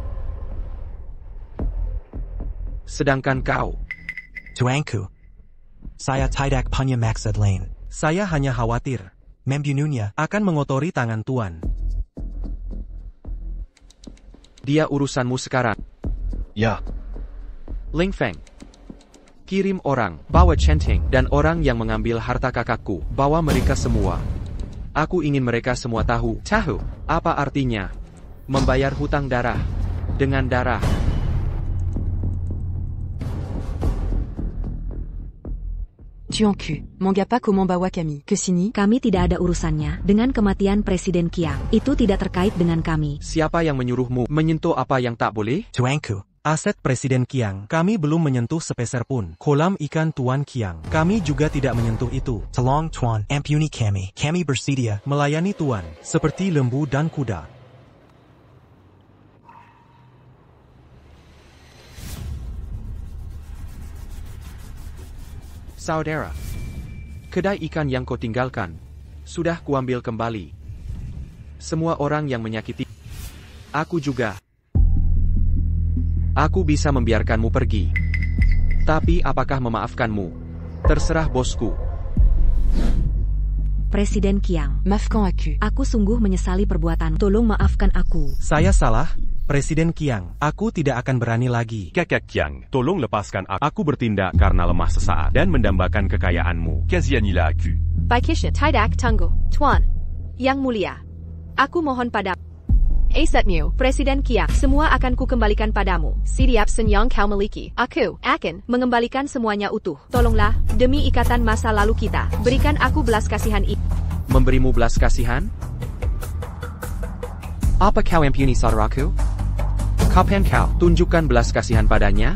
Sedangkan kau. Tuanku, saya tidak punya maksud lain. Saya hanya khawatir membunuhnya akan mengotori tangan Tuan. Dia urusanmu sekarang. Ya. Ling Feng. Kirim orang, bawa Centing, dan orang yang mengambil harta kakakku, bawa mereka semua. Aku ingin mereka semua tahu, apa artinya membayar hutang darah dengan darah. Tuanku, mangapa comment bawa kami? Que sini? Kami tidak ada urusannya dengan kematian Presiden Qiang. Itu tidak terkait dengan kami. Siapa yang menyuruhmu menyentuh apa yang tak boleh? Tuanku, aset Presiden Qiang, kami belum menyentuh sepeser pun. Kolam ikan Tuan Qiang, kami juga tidak menyentuh itu. Tolong Tuan, ampuni kami. Kami bersedia melayani Tuan, seperti lembu dan kuda. Saudara, kedai ikan yang kau tinggalkan, sudah kuambil kembali. Semua orang yang menyakiti aku juga. Aku bisa membiarkanmu pergi. Tapi apakah memaafkanmu? Terserah bosku. Presiden Qiang, maafkan aku. Aku sungguh menyesali perbuatan. Tolong maafkan aku. Saya salah, Presiden Qiang. Aku tidak akan berani lagi. Kakak Qiang, tolong lepaskan aku. Aku bertindak karena lemah sesaat dan mendambakan kekayaanmu. Kazianila aku. Baikisha tidak tunggu, Tuan. Yang mulia, aku mohon pada Asetmu, Presiden Qiang, semua akan kukembalikan padamu. Siap senyong kau miliki. Aku akan mengembalikan semuanya utuh. Tolonglah, demi ikatan masa lalu kita, berikan aku belas kasihan ini. Memberimu belas kasihan? Apa kau ampuni saudaraku? Kapan kau tunjukkan belas kasihan padanya?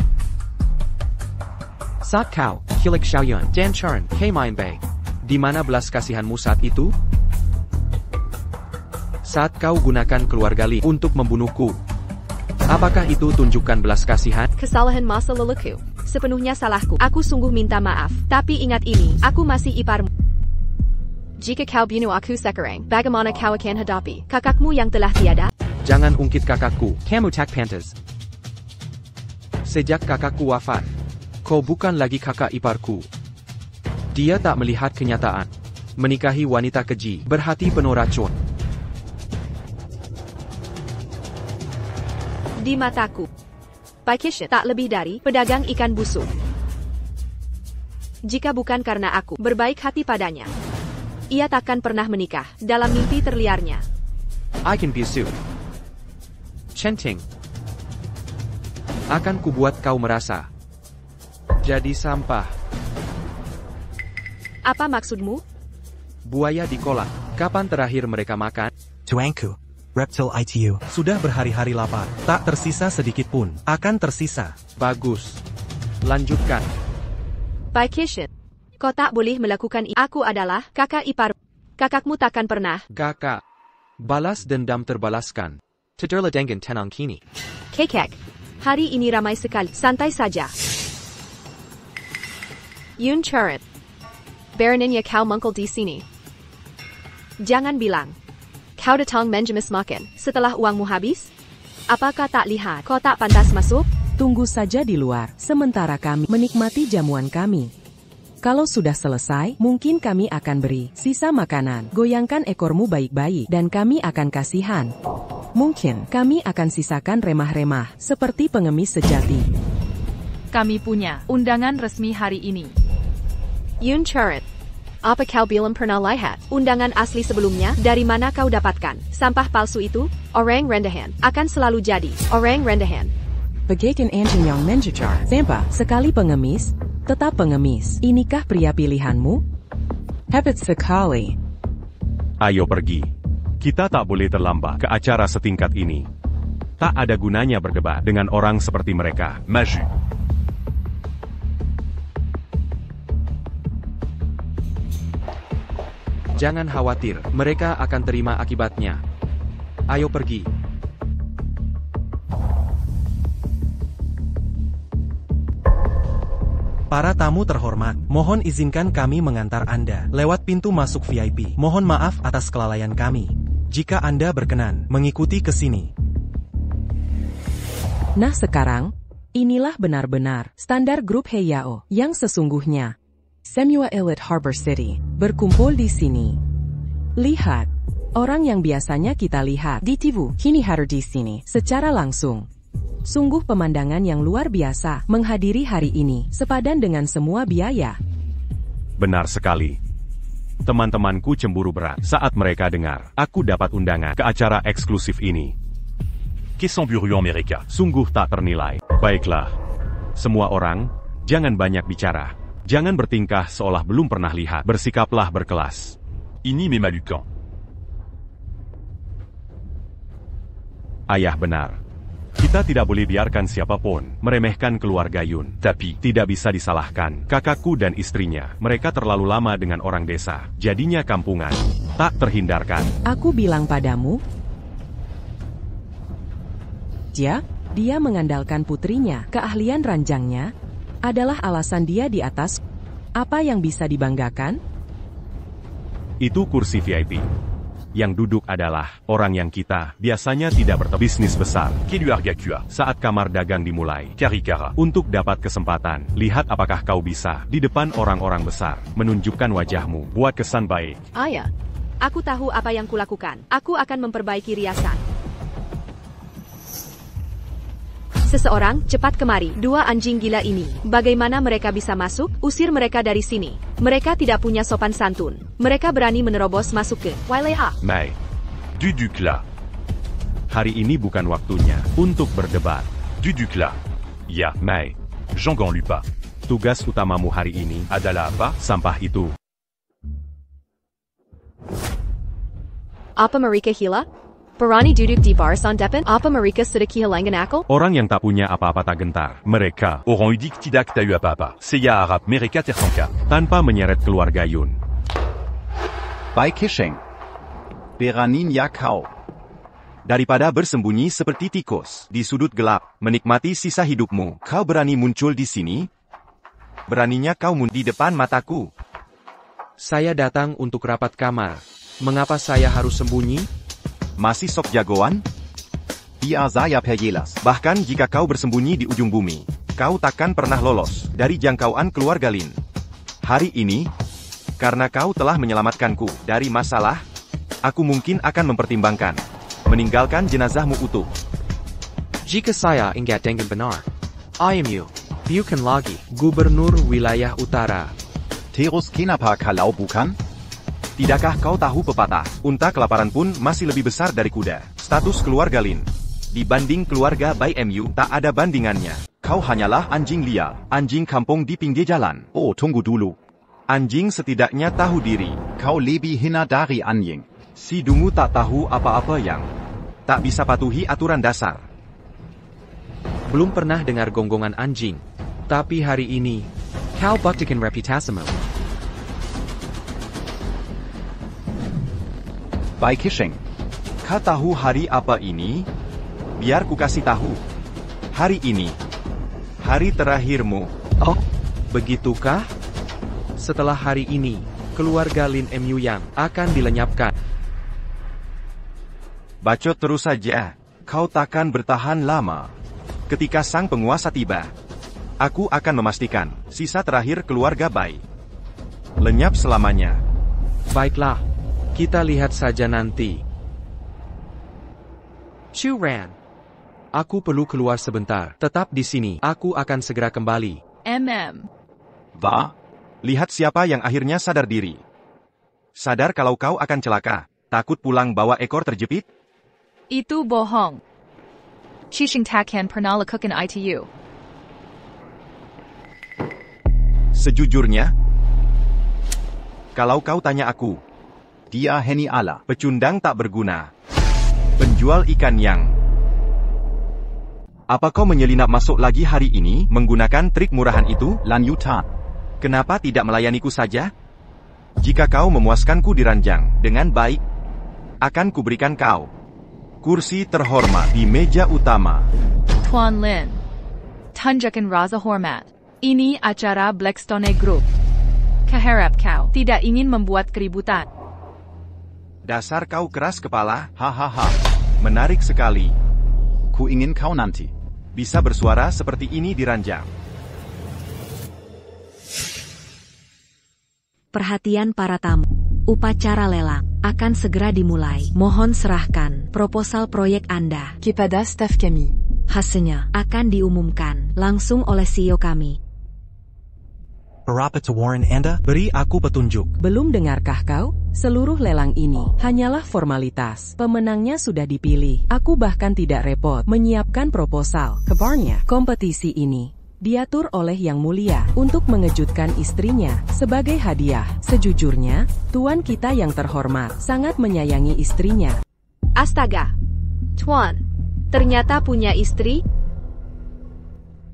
Saat kau, Kilik Xiaoyun, dan Charan, Main Bei. Di mana belas kasihanmu saat itu? Saat kau gunakan keluarga Li untuk membunuhku. Apakah itu tunjukkan belas kasihan? Kesalahan masa laluku, sepenuhnya salahku. Aku sungguh minta maaf. Tapi ingat ini, aku masih iparmu. Jika kau bunuh aku sekarang, bagaimana kau akan hadapi kakakmu yang telah tiada? Jangan ungkit kakakku, kamu tak pantas. Sejak kakakku wafat, kau bukan lagi kakak iparku. Dia tak melihat kenyataan. Menikahi wanita keji, berhati penuh racun. Di mataku, Baikisha tak lebih dari pedagang ikan busuk. Jika bukan karena aku berbaik hati padanya, ia takkan pernah menikah dalam mimpi terliarnya. I can be sued. Centing. Akan kubuat kau merasa jadi sampah. Apa maksudmu? Buaya di kolam. Kapan terakhir mereka makan? Tuanku, Reptil ITU sudah berhari-hari lapar. Tak tersisa sedikit pun. Akan tersisa. Bagus. Lanjutkan. Baikisha, kau tak boleh melakukan ini. Aku adalah kakak ipar. Kakakmu takkan pernah. Kakak. Balas dendam terbalaskan. Tederla dengan tenang kini. Kekek, hari ini ramai sekali. Santai saja. Yun Charan. Baroninnya kau mengkel di sini. Jangan bilang kau datang menjemas makan setelah uangmu habis? Apakah tak lihat kau tak pantas masuk? Tunggu saja di luar, sementara kami menikmati jamuan kami. Kalau sudah selesai, mungkin kami akan beri sisa makanan. Goyangkan ekormu baik-baik dan kami akan kasihan. Mungkin kami akan sisakan remah-remah seperti pengemis sejati. Kami punya undangan resmi hari ini. Yun Charan. Apa kau belum pernah lihat undangan asli sebelumnya? Dari mana kau dapatkan sampah palsu itu? Orang rendahan akan selalu jadi orang rendahan. Bagaikan anjing yang menjejar. Sampah, sekali pengemis, tetap pengemis. Inikah pria pilihanmu? Hebat sekali. Ayo pergi. Kita tak boleh terlambat ke acara setingkat ini. Tak ada gunanya berdebat dengan orang seperti mereka. Maju. Jangan khawatir, mereka akan terima akibatnya. Ayo pergi. Para tamu terhormat, mohon izinkan kami mengantar Anda lewat pintu masuk VIP. Mohon maaf atas kelalaian kami. Jika Anda berkenan, mengikuti ke sini. Nah sekarang, inilah benar-benar standar grup Heiyao yang sesungguhnya. Semua Elite Harbor City berkumpul di sini. Lihat, orang yang biasanya kita lihat di TV, kini hadir di sini secara langsung. Sungguh pemandangan yang luar biasa menghadiri hari ini, sepadan dengan semua biaya. Benar sekali. Teman-temanku cemburu berat saat mereka dengar aku dapat undangan ke acara eksklusif ini. Qu'est-ce bruyant mereka? Sungguh tak ternilai. Baiklah. Semua orang, jangan banyak bicara. Jangan bertingkah seolah belum pernah lihat. Bersikaplah berkelas. Ini memalukan. Ayah benar. Kita tidak boleh biarkan siapapun meremehkan keluarga Yun. Tapi, tidak bisa disalahkan kakakku dan istrinya. Mereka terlalu lama dengan orang desa. Jadinya kampungan. Tak terhindarkan. Aku bilang padamu, dia mengandalkan putrinya. Keahlian ranjangnya adalah alasan dia di atas. Apa yang bisa dibanggakan? Itu kursi VIP. Yang duduk adalah orang yang kita biasanya tidak berbisnis besar. Saat kamar dagang dimulai, Karikara. Untuk dapat kesempatan, lihat apakah kau bisa di depan orang-orang besar menunjukkan wajahmu, buat kesan baik. Ayah, aku tahu apa yang kulakukan. Aku akan memperbaiki riasan. Seseorang, cepat kemari. Dua anjing gila ini. Bagaimana mereka bisa masuk? Usir mereka dari sini. Mereka tidak punya sopan santun. Mereka berani menerobos masuk ke Waileha. Mai. Duduklah. Hari ini bukan waktunya untuk berdebat. Duduklah. Ya, Mai. J'en lupa. Tugas utamamu hari ini adalah apa? Sampah itu. Apa mereka gila? Berani duduk di barisan depan? Apa mereka sudah kehilangan akal? Orang yang tak punya apa-apa tak gentar. Mereka Orang udik tidak tahu apa-apa. Saya harap mereka tersangka. Tanpa menyeret keluarga Yun. Bei Kisheng. Beranin ya kau. Daripada bersembunyi seperti tikus di sudut gelap, menikmati sisa hidupmu, kau berani muncul di sini? Beraninya kau di depan mataku. Saya datang untuk rapat kamar. Mengapa saya harus sembunyi? Masih sok jagoan? Ia saya perjelas. Bahkan jika kau bersembunyi di ujung bumi, kau takkan pernah lolos dari jangkauan keluarga Lin. Hari ini, karena kau telah menyelamatkanku dari masalah, aku mungkin akan mempertimbangkan meninggalkan jenazahmu utuh. Jika saya ingat dengan benar, IMU, bukan lagi Gubernur Wilayah Utara. Terus kenapa kalau bukan? Tidakkah kau tahu pepatah, unta kelaparan pun masih lebih besar dari kuda. Status keluarga Lin dibanding keluarga Bai MU tak ada bandingannya. Kau hanyalah anjing liar, anjing kampung di pinggir jalan. Oh, tunggu dulu. Anjing setidaknya tahu diri. Kau lebih hina dari anjing. Si dungu tak tahu apa-apa yang tak bisa patuhi aturan dasar. Belum pernah dengar gonggongan anjing. Tapi hari ini, kau buktikan reputasimu. Bei Kisheng. Kau tahu hari apa ini? Biar ku kasih tahu. Hari ini. Hari terakhirmu. Oh, begitukah? Setelah hari ini, keluarga Lin MU yang akan dilenyapkan. Bacot terus saja. Kau takkan bertahan lama. Ketika sang penguasa tiba, aku akan memastikan sisa terakhir keluarga Bai lenyap selamanya. Baiklah. Kita lihat saja nanti. Chu Ran. Aku perlu keluar sebentar. Tetap di sini. Aku akan segera kembali. Va? Lihat siapa yang akhirnya sadar diri. Sadar kalau kau akan celaka. Takut pulang bawa ekor terjepit? Itu bohong. Chishing takkan pernah lakukan itu. Sejujurnya, kalau kau tanya aku, dia heni ala. Pecundang tak berguna. Penjual ikan yang... Apa kau menyelinap masuk lagi hari ini menggunakan trik murahan itu? Lan Yutan. Kenapa tidak melayaniku saja? Jika kau memuaskanku di ranjang dengan baik, akan kuberikan kau kursi terhormat di meja utama. Tuan Lin, tunjukkan rasa hormat. Ini acara Blackstone Group. Keharap kau tidak ingin membuat keributan. Dasar kau keras kepala, hahaha. Menarik sekali. Ku ingin kau nanti bisa bersuara seperti ini di ranjang. Perhatian para tamu. Upacara lelang akan segera dimulai. Mohon serahkan proposal proyek Anda kepada staf kami. Hasilnya akan diumumkan langsung oleh CEO kami. Berapa tawaran Anda? Beri aku petunjuk. Belum dengarkah kau? Seluruh lelang ini hanyalah formalitas. Pemenangnya sudah dipilih. Aku bahkan tidak repot menyiapkan proposal. Kabarnya, kompetisi ini diatur oleh Yang Mulia untuk mengejutkan istrinya sebagai hadiah. Sejujurnya, tuan kita yang terhormat sangat menyayangi istrinya. Astaga, Tuan, ternyata punya istri?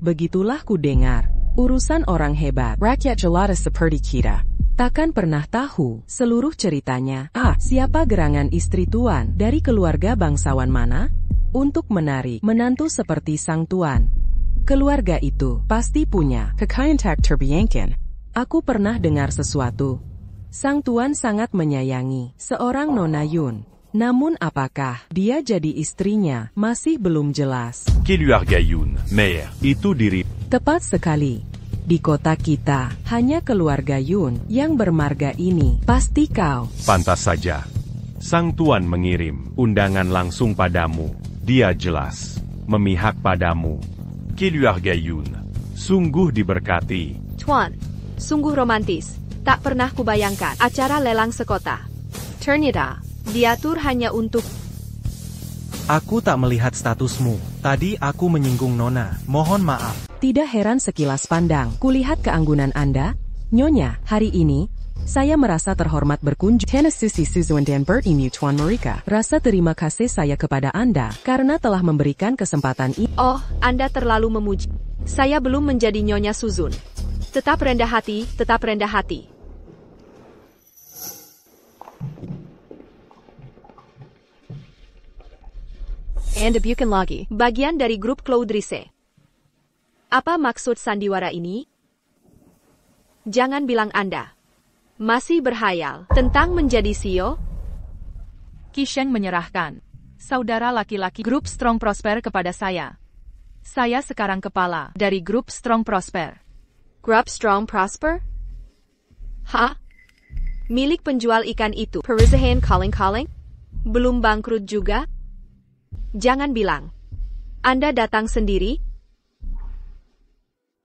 Begitulah ku dengar. Urusan orang hebat, rakyat jelata seperti kita takkan pernah tahu seluruh ceritanya. Siapa gerangan istri tuan dari keluarga bangsawan mana? Untuk menarik menantu seperti sang tuan. Keluarga itu pasti punya kekayaan tak terbayangkan. Aku pernah dengar sesuatu. Sang tuan sangat menyayangi seorang Nona Yun. Namun apakah dia jadi istrinya masih belum jelas. Keluarga Yun, Mayor, itu diri. Tepat sekali. Di kota kita, hanya keluarga Yun yang bermarga ini. Pasti kau. Pantas saja. Sang tuan mengirim undangan langsung padamu. Dia jelas memihak padamu. Keluarga Yun, sungguh diberkati. Tuan, sungguh romantis. Tak pernah kubayangkan acara lelang sekota. Ternyata, diatur hanya untuk... Aku tak melihat statusmu. Tadi aku menyinggung Nona. Mohon maaf. Tidak heran sekilas pandang. Kulihat keanggunan Anda. Nyonya, hari ini, saya merasa terhormat berkunjung. Tennessee Susan dan Bert ini Tuan Marika. Rasa terima kasih saya kepada Anda karena telah memberikan kesempatan ini. Oh, Anda terlalu memuji. Saya belum menjadi Nyonya Susan. Tetap rendah hati, tetap rendah hati. Anda bukan lagi bagian dari grup Claudrice. Apa maksud sandiwara ini? Jangan bilang Anda masih berhayal tentang menjadi CEO? Qisheng menyerahkan saudara laki-laki grup Strong Prosper kepada saya. Saya sekarang kepala dari grup Strong Prosper. Grup Strong Prosper? Hah? Milik penjual ikan itu, perusahaan calling-calling? Belum bangkrut juga? Jangan bilang Anda datang sendiri?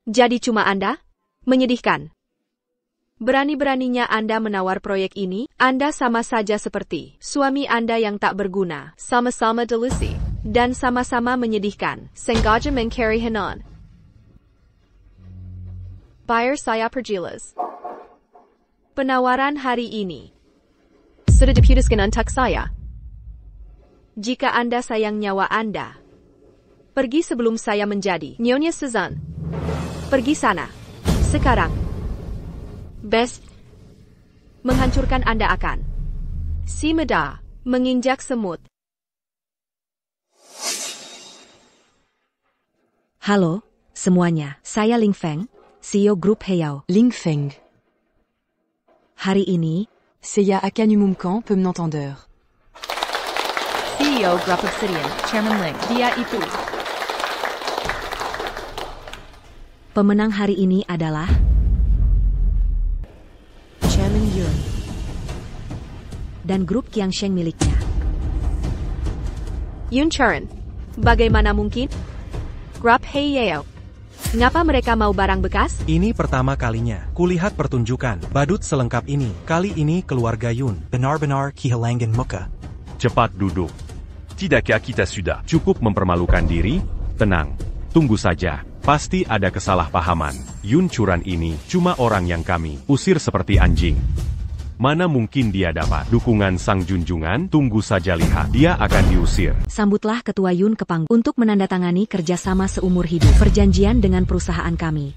Jadi cuma Anda? Menyedihkan. Berani-beraninya Anda menawar proyek ini, Anda sama saja seperti suami Anda yang tak berguna, sama-sama delusi, dan sama-sama menyedihkan, sengaja mencari Hanon. Buyer saya perjelas. Penawaran hari ini sudah diputuskan untuk saya. Jika Anda sayang nyawa Anda, pergi sebelum saya menjadi Nyonya Susan. Pergi sana. Sekarang. Best. Menghancurkan Anda akan si meda menginjak semut. Halo, semuanya. Saya Ling Feng, CEO Grup Heyao. Ling Feng. Hari ini, saya akan umumkan pemenang. CEO Grup Obsidian, Chairman Ling. Dia itu. Pemenang hari ini adalah Chairman Yun dan grup Qiangsheng miliknya. Yun Churen. Bagaimana mungkin? Grup Heyao. Ngapa mereka mau barang bekas? Ini pertama kalinya kulihat pertunjukan badut selengkap ini. Kali ini keluarga Yun benar-benar kehilangan muka. Cepat duduk. Tidakkah kita sudah cukup mempermalukan diri? Tenang, tunggu saja. Pasti ada kesalahpahaman. Yun Churen ini cuma orang yang kami usir seperti anjing. Mana mungkin dia dapat dukungan sang junjungan? Tunggu saja lihat, dia akan diusir. Sambutlah Ketua Yun ke panggung untuk menandatangani kerjasama seumur hidup perjanjian dengan perusahaan kami.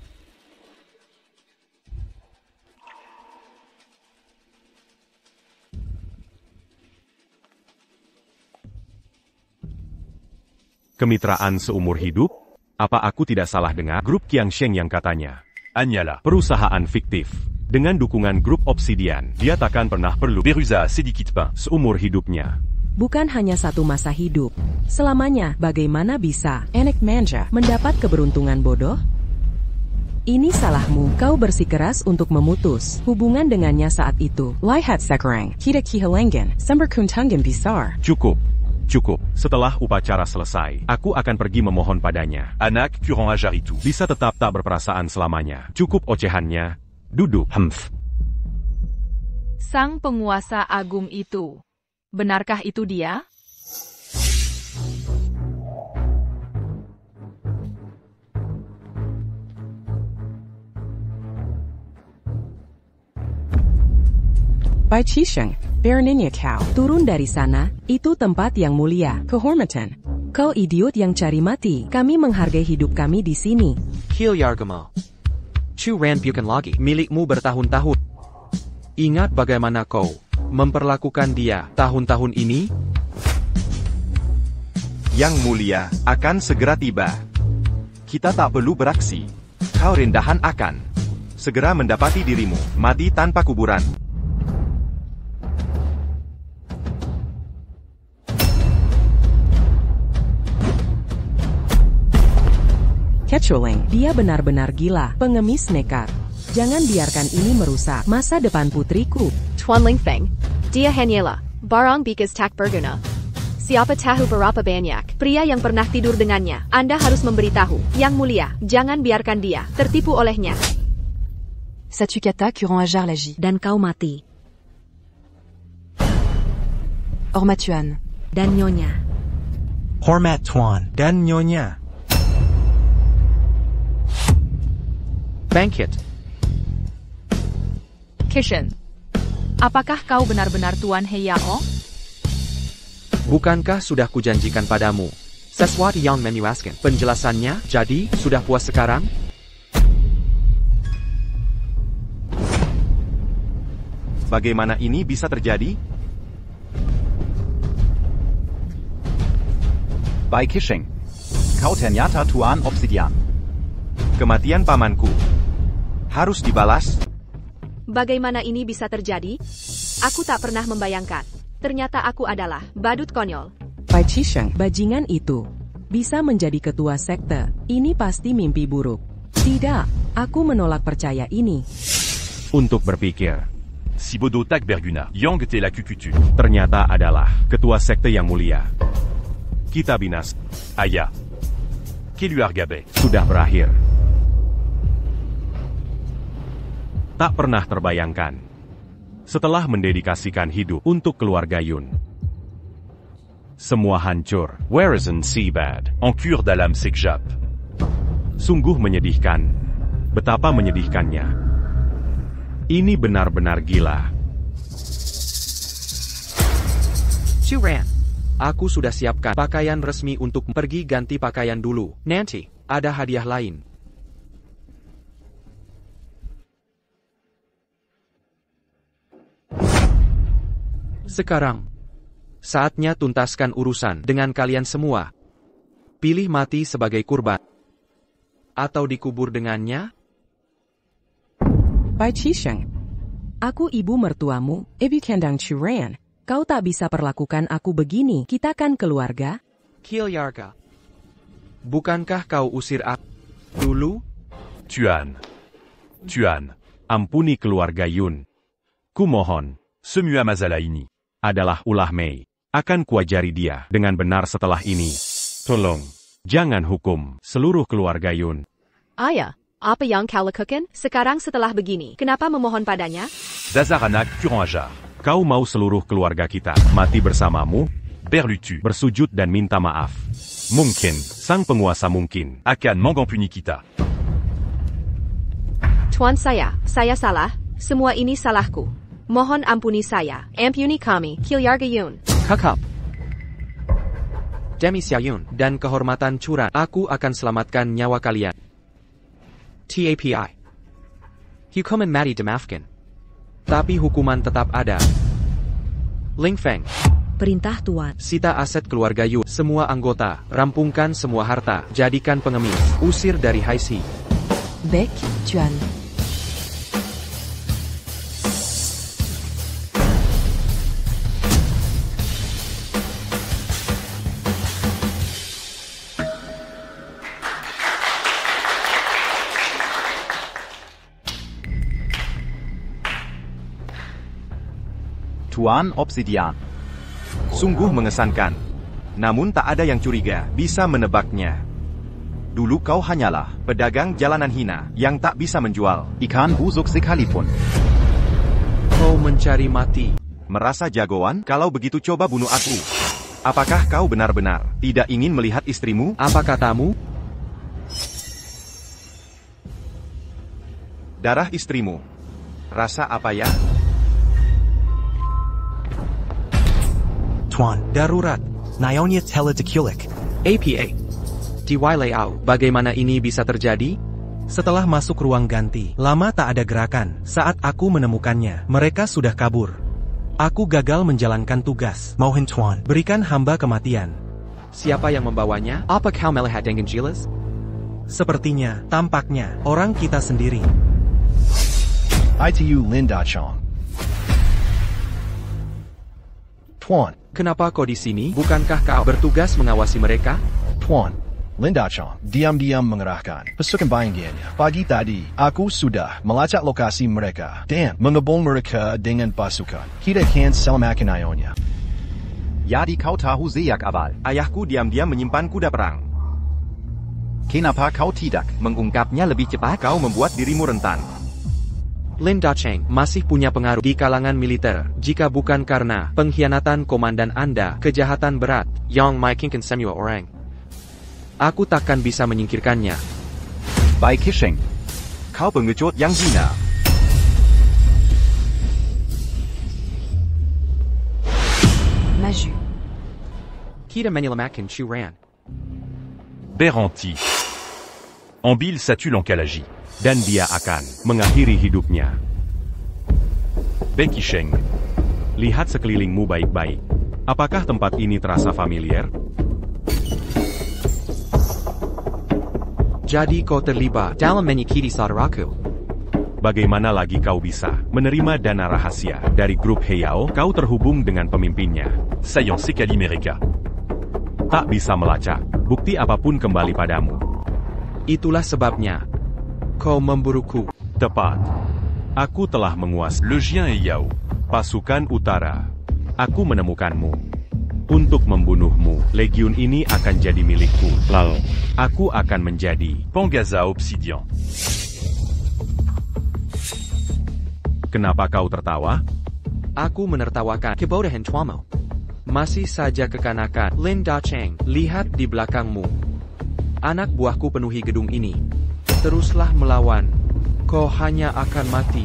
Kemitraan seumur hidup? Apa aku tidak salah dengar? Grup Qiangsheng yang katanya. Anyala. Perusahaan fiktif. Dengan dukungan grup Obsidian, dia takkan pernah perlu Beruza, c'est du kit pain. seumur hidupnya. Bukan hanya satu masa hidup. Selamanya, bagaimana bisa Enek Manja mendapat keberuntungan bodoh? Ini salahmu, kau bersikeras untuk memutus hubungan dengannya saat itu. Lihat sekarang, kita kehilangan semberkuntangan besar. Cukup. Cukup. Setelah upacara selesai, aku akan pergi memohon padanya. Anak Kurang Ajar itu. Bisa tetap tak berperasaan selamanya. Cukup ocehannya. Duduk. Sang penguasa agung itu. Benarkah itu dia? Bai Qisheng, Baroninnya kau. Turun dari sana, itu tempat yang mulia. Kehormatan. Kau idiot yang cari mati. Kami menghargai hidup kami di sini. Kilyargamo. Chu Ran bukan lagi milikmu bertahun-tahun. Ingat bagaimana kau memperlakukan dia tahun-tahun ini? Yang mulia akan segera tiba. Kita tak perlu beraksi. Kau rendahan akan segera mendapati dirimu mati tanpa kuburan. Keculing, dia benar-benar gila, pengemis nekat. Jangan biarkan ini merusak masa depan putriku. Tuan Lingfeng, dia hanyalah barang bekas tak berguna. Siapa tahu berapa banyak pria yang pernah tidur dengannya. Anda harus memberitahu, Yang Mulia, jangan biarkan dia tertipu olehnya. Ça tue Kata, Kurang Ajar l'agit. Dan kau mati. Hormat Tuan. Dan Nyonya. Hormat Tuan. Dan Nyonya. Bangkit. Kishen. Apakah kau benar-benar Tuan Heyao? Bukankah sudah kujanjikan padamu sesuatu yang memuaskan? Penjelasannya, jadi, sudah puas sekarang? Bagaimana ini bisa terjadi? Bai Qisheng. Kau ternyata Tuan Obsidian. Kematian pamanku harus dibalas. Bagaimana ini bisa terjadi? Aku tak pernah membayangkan. Ternyata aku adalah badut konyol. Bai Qisheng, bajingan itu bisa menjadi ketua sekte. Ini pasti mimpi buruk. Tidak, aku menolak percaya ini. Untuk berpikir, Si Bodo Tak Berguna, Yang Te La Kukutu. ternyata adalah ketua sekte yang mulia. Kita binas. Aya. Keluargabe. Sudah berakhir. Tak pernah terbayangkan. Setelah mendedikasikan hidup untuk keluarga Yun, semua hancur. Warison Seabad. En cure dalam sekjap. Sungguh menyedihkan. Betapa menyedihkannya. Ini benar-benar gila. Chu Ran. Aku sudah siapkan pakaian resmi untuk pergi ganti pakaian dulu. Nanti, ada hadiah lain. Sekarang, saatnya tuntaskan urusan dengan kalian semua. Pilih mati sebagai kurban. Atau dikubur dengannya? Bai Qisheng, aku ibu mertuamu, Ibu Kandang Chu Ran. Kau tak bisa perlakukan aku begini, kita kan keluarga. Kilyarga. Bukankah kau usir aku dulu? Tuan. Tuan. Ampuni keluarga Yun. Kumohon. Semua masalah ini adalah ulah Mei. Akan kuajari dia dengan benar setelah ini. Tolong, jangan hukum seluruh keluarga Yun. Ayah, apa yang kau lakukan sekarang setelah begini? Kenapa memohon padanya? Dasar anak Kurang Ajar. Kau mau seluruh keluarga kita mati bersamamu? Berlutu. Bersujud dan minta maaf. Mungkin, sang penguasa mungkin akan mengampuni kita. Tuan saya salah. Semua ini salahku. Mohon ampuni saya. Ampuni kami, Kilyarga Yun. Kakap. Demi Xiaoyun dan kehormatan Curan, aku akan selamatkan nyawa kalian. TAPI. Hukuman mati dimaafkan. Tapi hukuman tetap ada. Lingfeng. Perintah Tuan. Sita aset keluarga Yu. Semua anggota, rampungkan semua harta, jadikan pengemis, usir dari High Sea. Bec, Tuan. Tuan Obsidian. Sungguh mengesankan. Namun tak ada yang curiga bisa menebaknya. Dulu kau hanyalah pedagang jalanan hina yang tak bisa menjual. Ikan busuk sekalipun. Kau mencari mati. Merasa jagoan kalau begitu coba bunuh aku. Apakah kau benar-benar tidak ingin melihat istrimu? Apa katamu? Darah istrimu. Rasa apa ya? Tuan, darurat. Naonya Teledekulik. APA. Diwailayau, bagaimana ini bisa terjadi? Setelah masuk ruang ganti, lama tak ada gerakan. Saat aku menemukannya, mereka sudah kabur. Aku gagal menjalankan tugas. Mohon Tuan, berikan hamba kematian. Siapa yang membawanya? Apa kau melihat dengan jelas? Sepertinya, tampaknya, orang kita sendiri. ITU Lin Dachong. Tuan. Kenapa kau di sini? Bukankah kau bertugas mengawasi mereka? Tuan. Lin Dachong diam-diam mengerahkan pasukan bayangannya. Pagi tadi, aku sudah melacak lokasi mereka dan mengebom mereka dengan pasukan. Kita akan selamatkan Ionia. Jadi kau tahu Zeyak awal. Ayahku diam-diam menyimpan kuda perang. Kenapa kau tidak mengungkapnya lebih cepat? Kau membuat dirimu rentan. Lin Dacheng masih punya pengaruh di kalangan militer. Jika bukan karena pengkhianatan komandan Anda, kejahatan berat, yang meyakinkan semua orang, aku takkan bisa menyingkirkannya. Bai Qisheng. Kau pengecut yang hina. Maju. Kita menyelamatkan Chu Ran. Beranti. Ambil Satu Lankalaji. Dan dia akan mengakhiri hidupnya. Becky Sheng. Lihat sekelilingmu baik-baik. Apakah tempat ini terasa familiar? Jadi kau terlibat dalam menyakiti saudaraku. Bagaimana lagi kau bisa menerima dana rahasia dari grup Heyao? Kau terhubung dengan pemimpinnya. Sayan Sekali Mereka. Tak bisa melacak bukti apapun kembali padamu. Itulah sebabnya kau memburuku. Tepat. Aku telah menguasai Le Jien et Yao. pasukan utara. Aku menemukanmu. Untuk membunuhmu, legiun ini akan jadi milikku. Lalu, aku akan menjadi Pangaza Obsidian. Kenapa kau tertawa? Aku menertawakan kebodohan tuamu. Masih saja kekanakan. Lin Dacheng, lihat di belakangmu. Anak buahku penuhi gedung ini. Teruslah melawan. Kau hanya akan mati.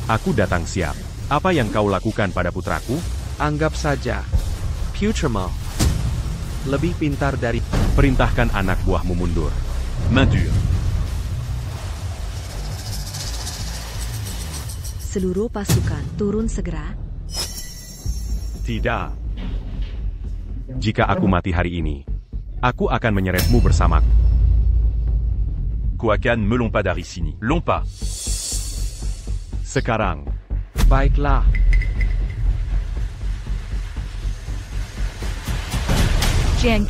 Aku datang siap. Apa yang kau lakukan pada putraku? Anggap saja putramu lebih pintar dari... Perintahkan anak buahmu mundur. Main dure. Seluruh pasukan turun segera. Tidak. Jika aku mati hari ini, aku akan menyeretmu bersamaku. Kuakan melon pas dari sini. Lompa. Sekarang. Baiklah. Jian.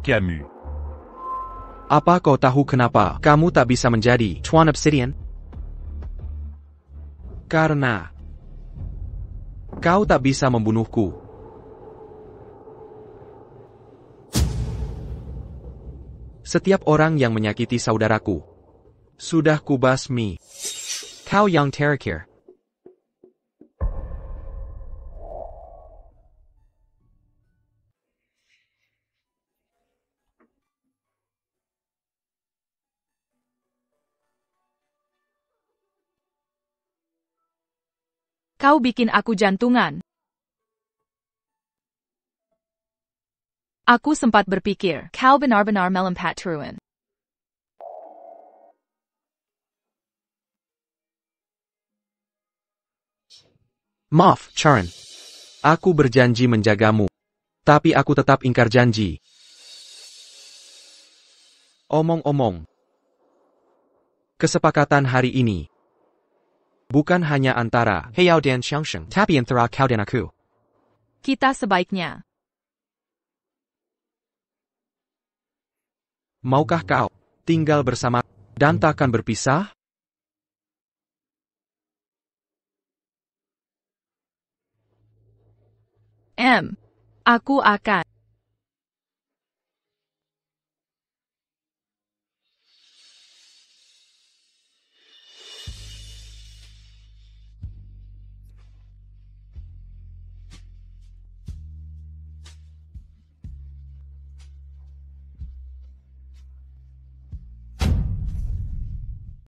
Camus. Apa kau tahu kenapa kamu tak bisa menjadi Tuan Obsidian? Karena kau tak bisa membunuhku. Setiap orang yang menyakiti saudaraku sudah kubasmi. Kau yang terakhir. Kau bikin aku jantungan. Aku sempat berpikir, kau benar-benar melompat turun. Maaf, Charon. Aku berjanji menjagamu. Tapi aku tetap ingkar janji. Omong-omong. Kesepakatan hari ini bukan hanya antara Heyao dan Xiangsheng, tapi antara kau dan aku. Kita sebaiknya. Maukah kau tinggal bersama dan takkan berpisah? Aku akan.